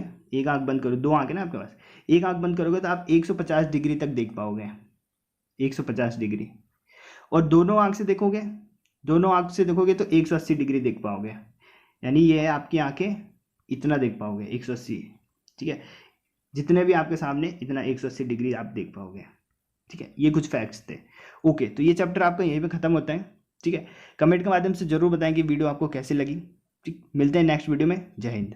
दो आंख है ना आपके पास, एक आंख बंद करोगे तो आप 150 डिग्री तक देख पाओगे, 150 डिग्री। और दोनों आंख से देखोगे तो 180 डिग्री देख पाओगे। यानी ये है आपकी आंखें, इतना देख पाओगे 180। ठीक है, जितने भी आपके सामने इतना 180 डिग्री आप देख पाओगे। ठीक है, ये कुछ फैक्ट्स थे। ओके, तो ये चैप्टर आपका यहीं पे खत्म होता है। ठीक है, कमेंट के माध्यम से जरूर बताएं कि वीडियो आपको कैसी लगी। ठीक, मिलते हैं नेक्स्ट वीडियो में। जय हिंद।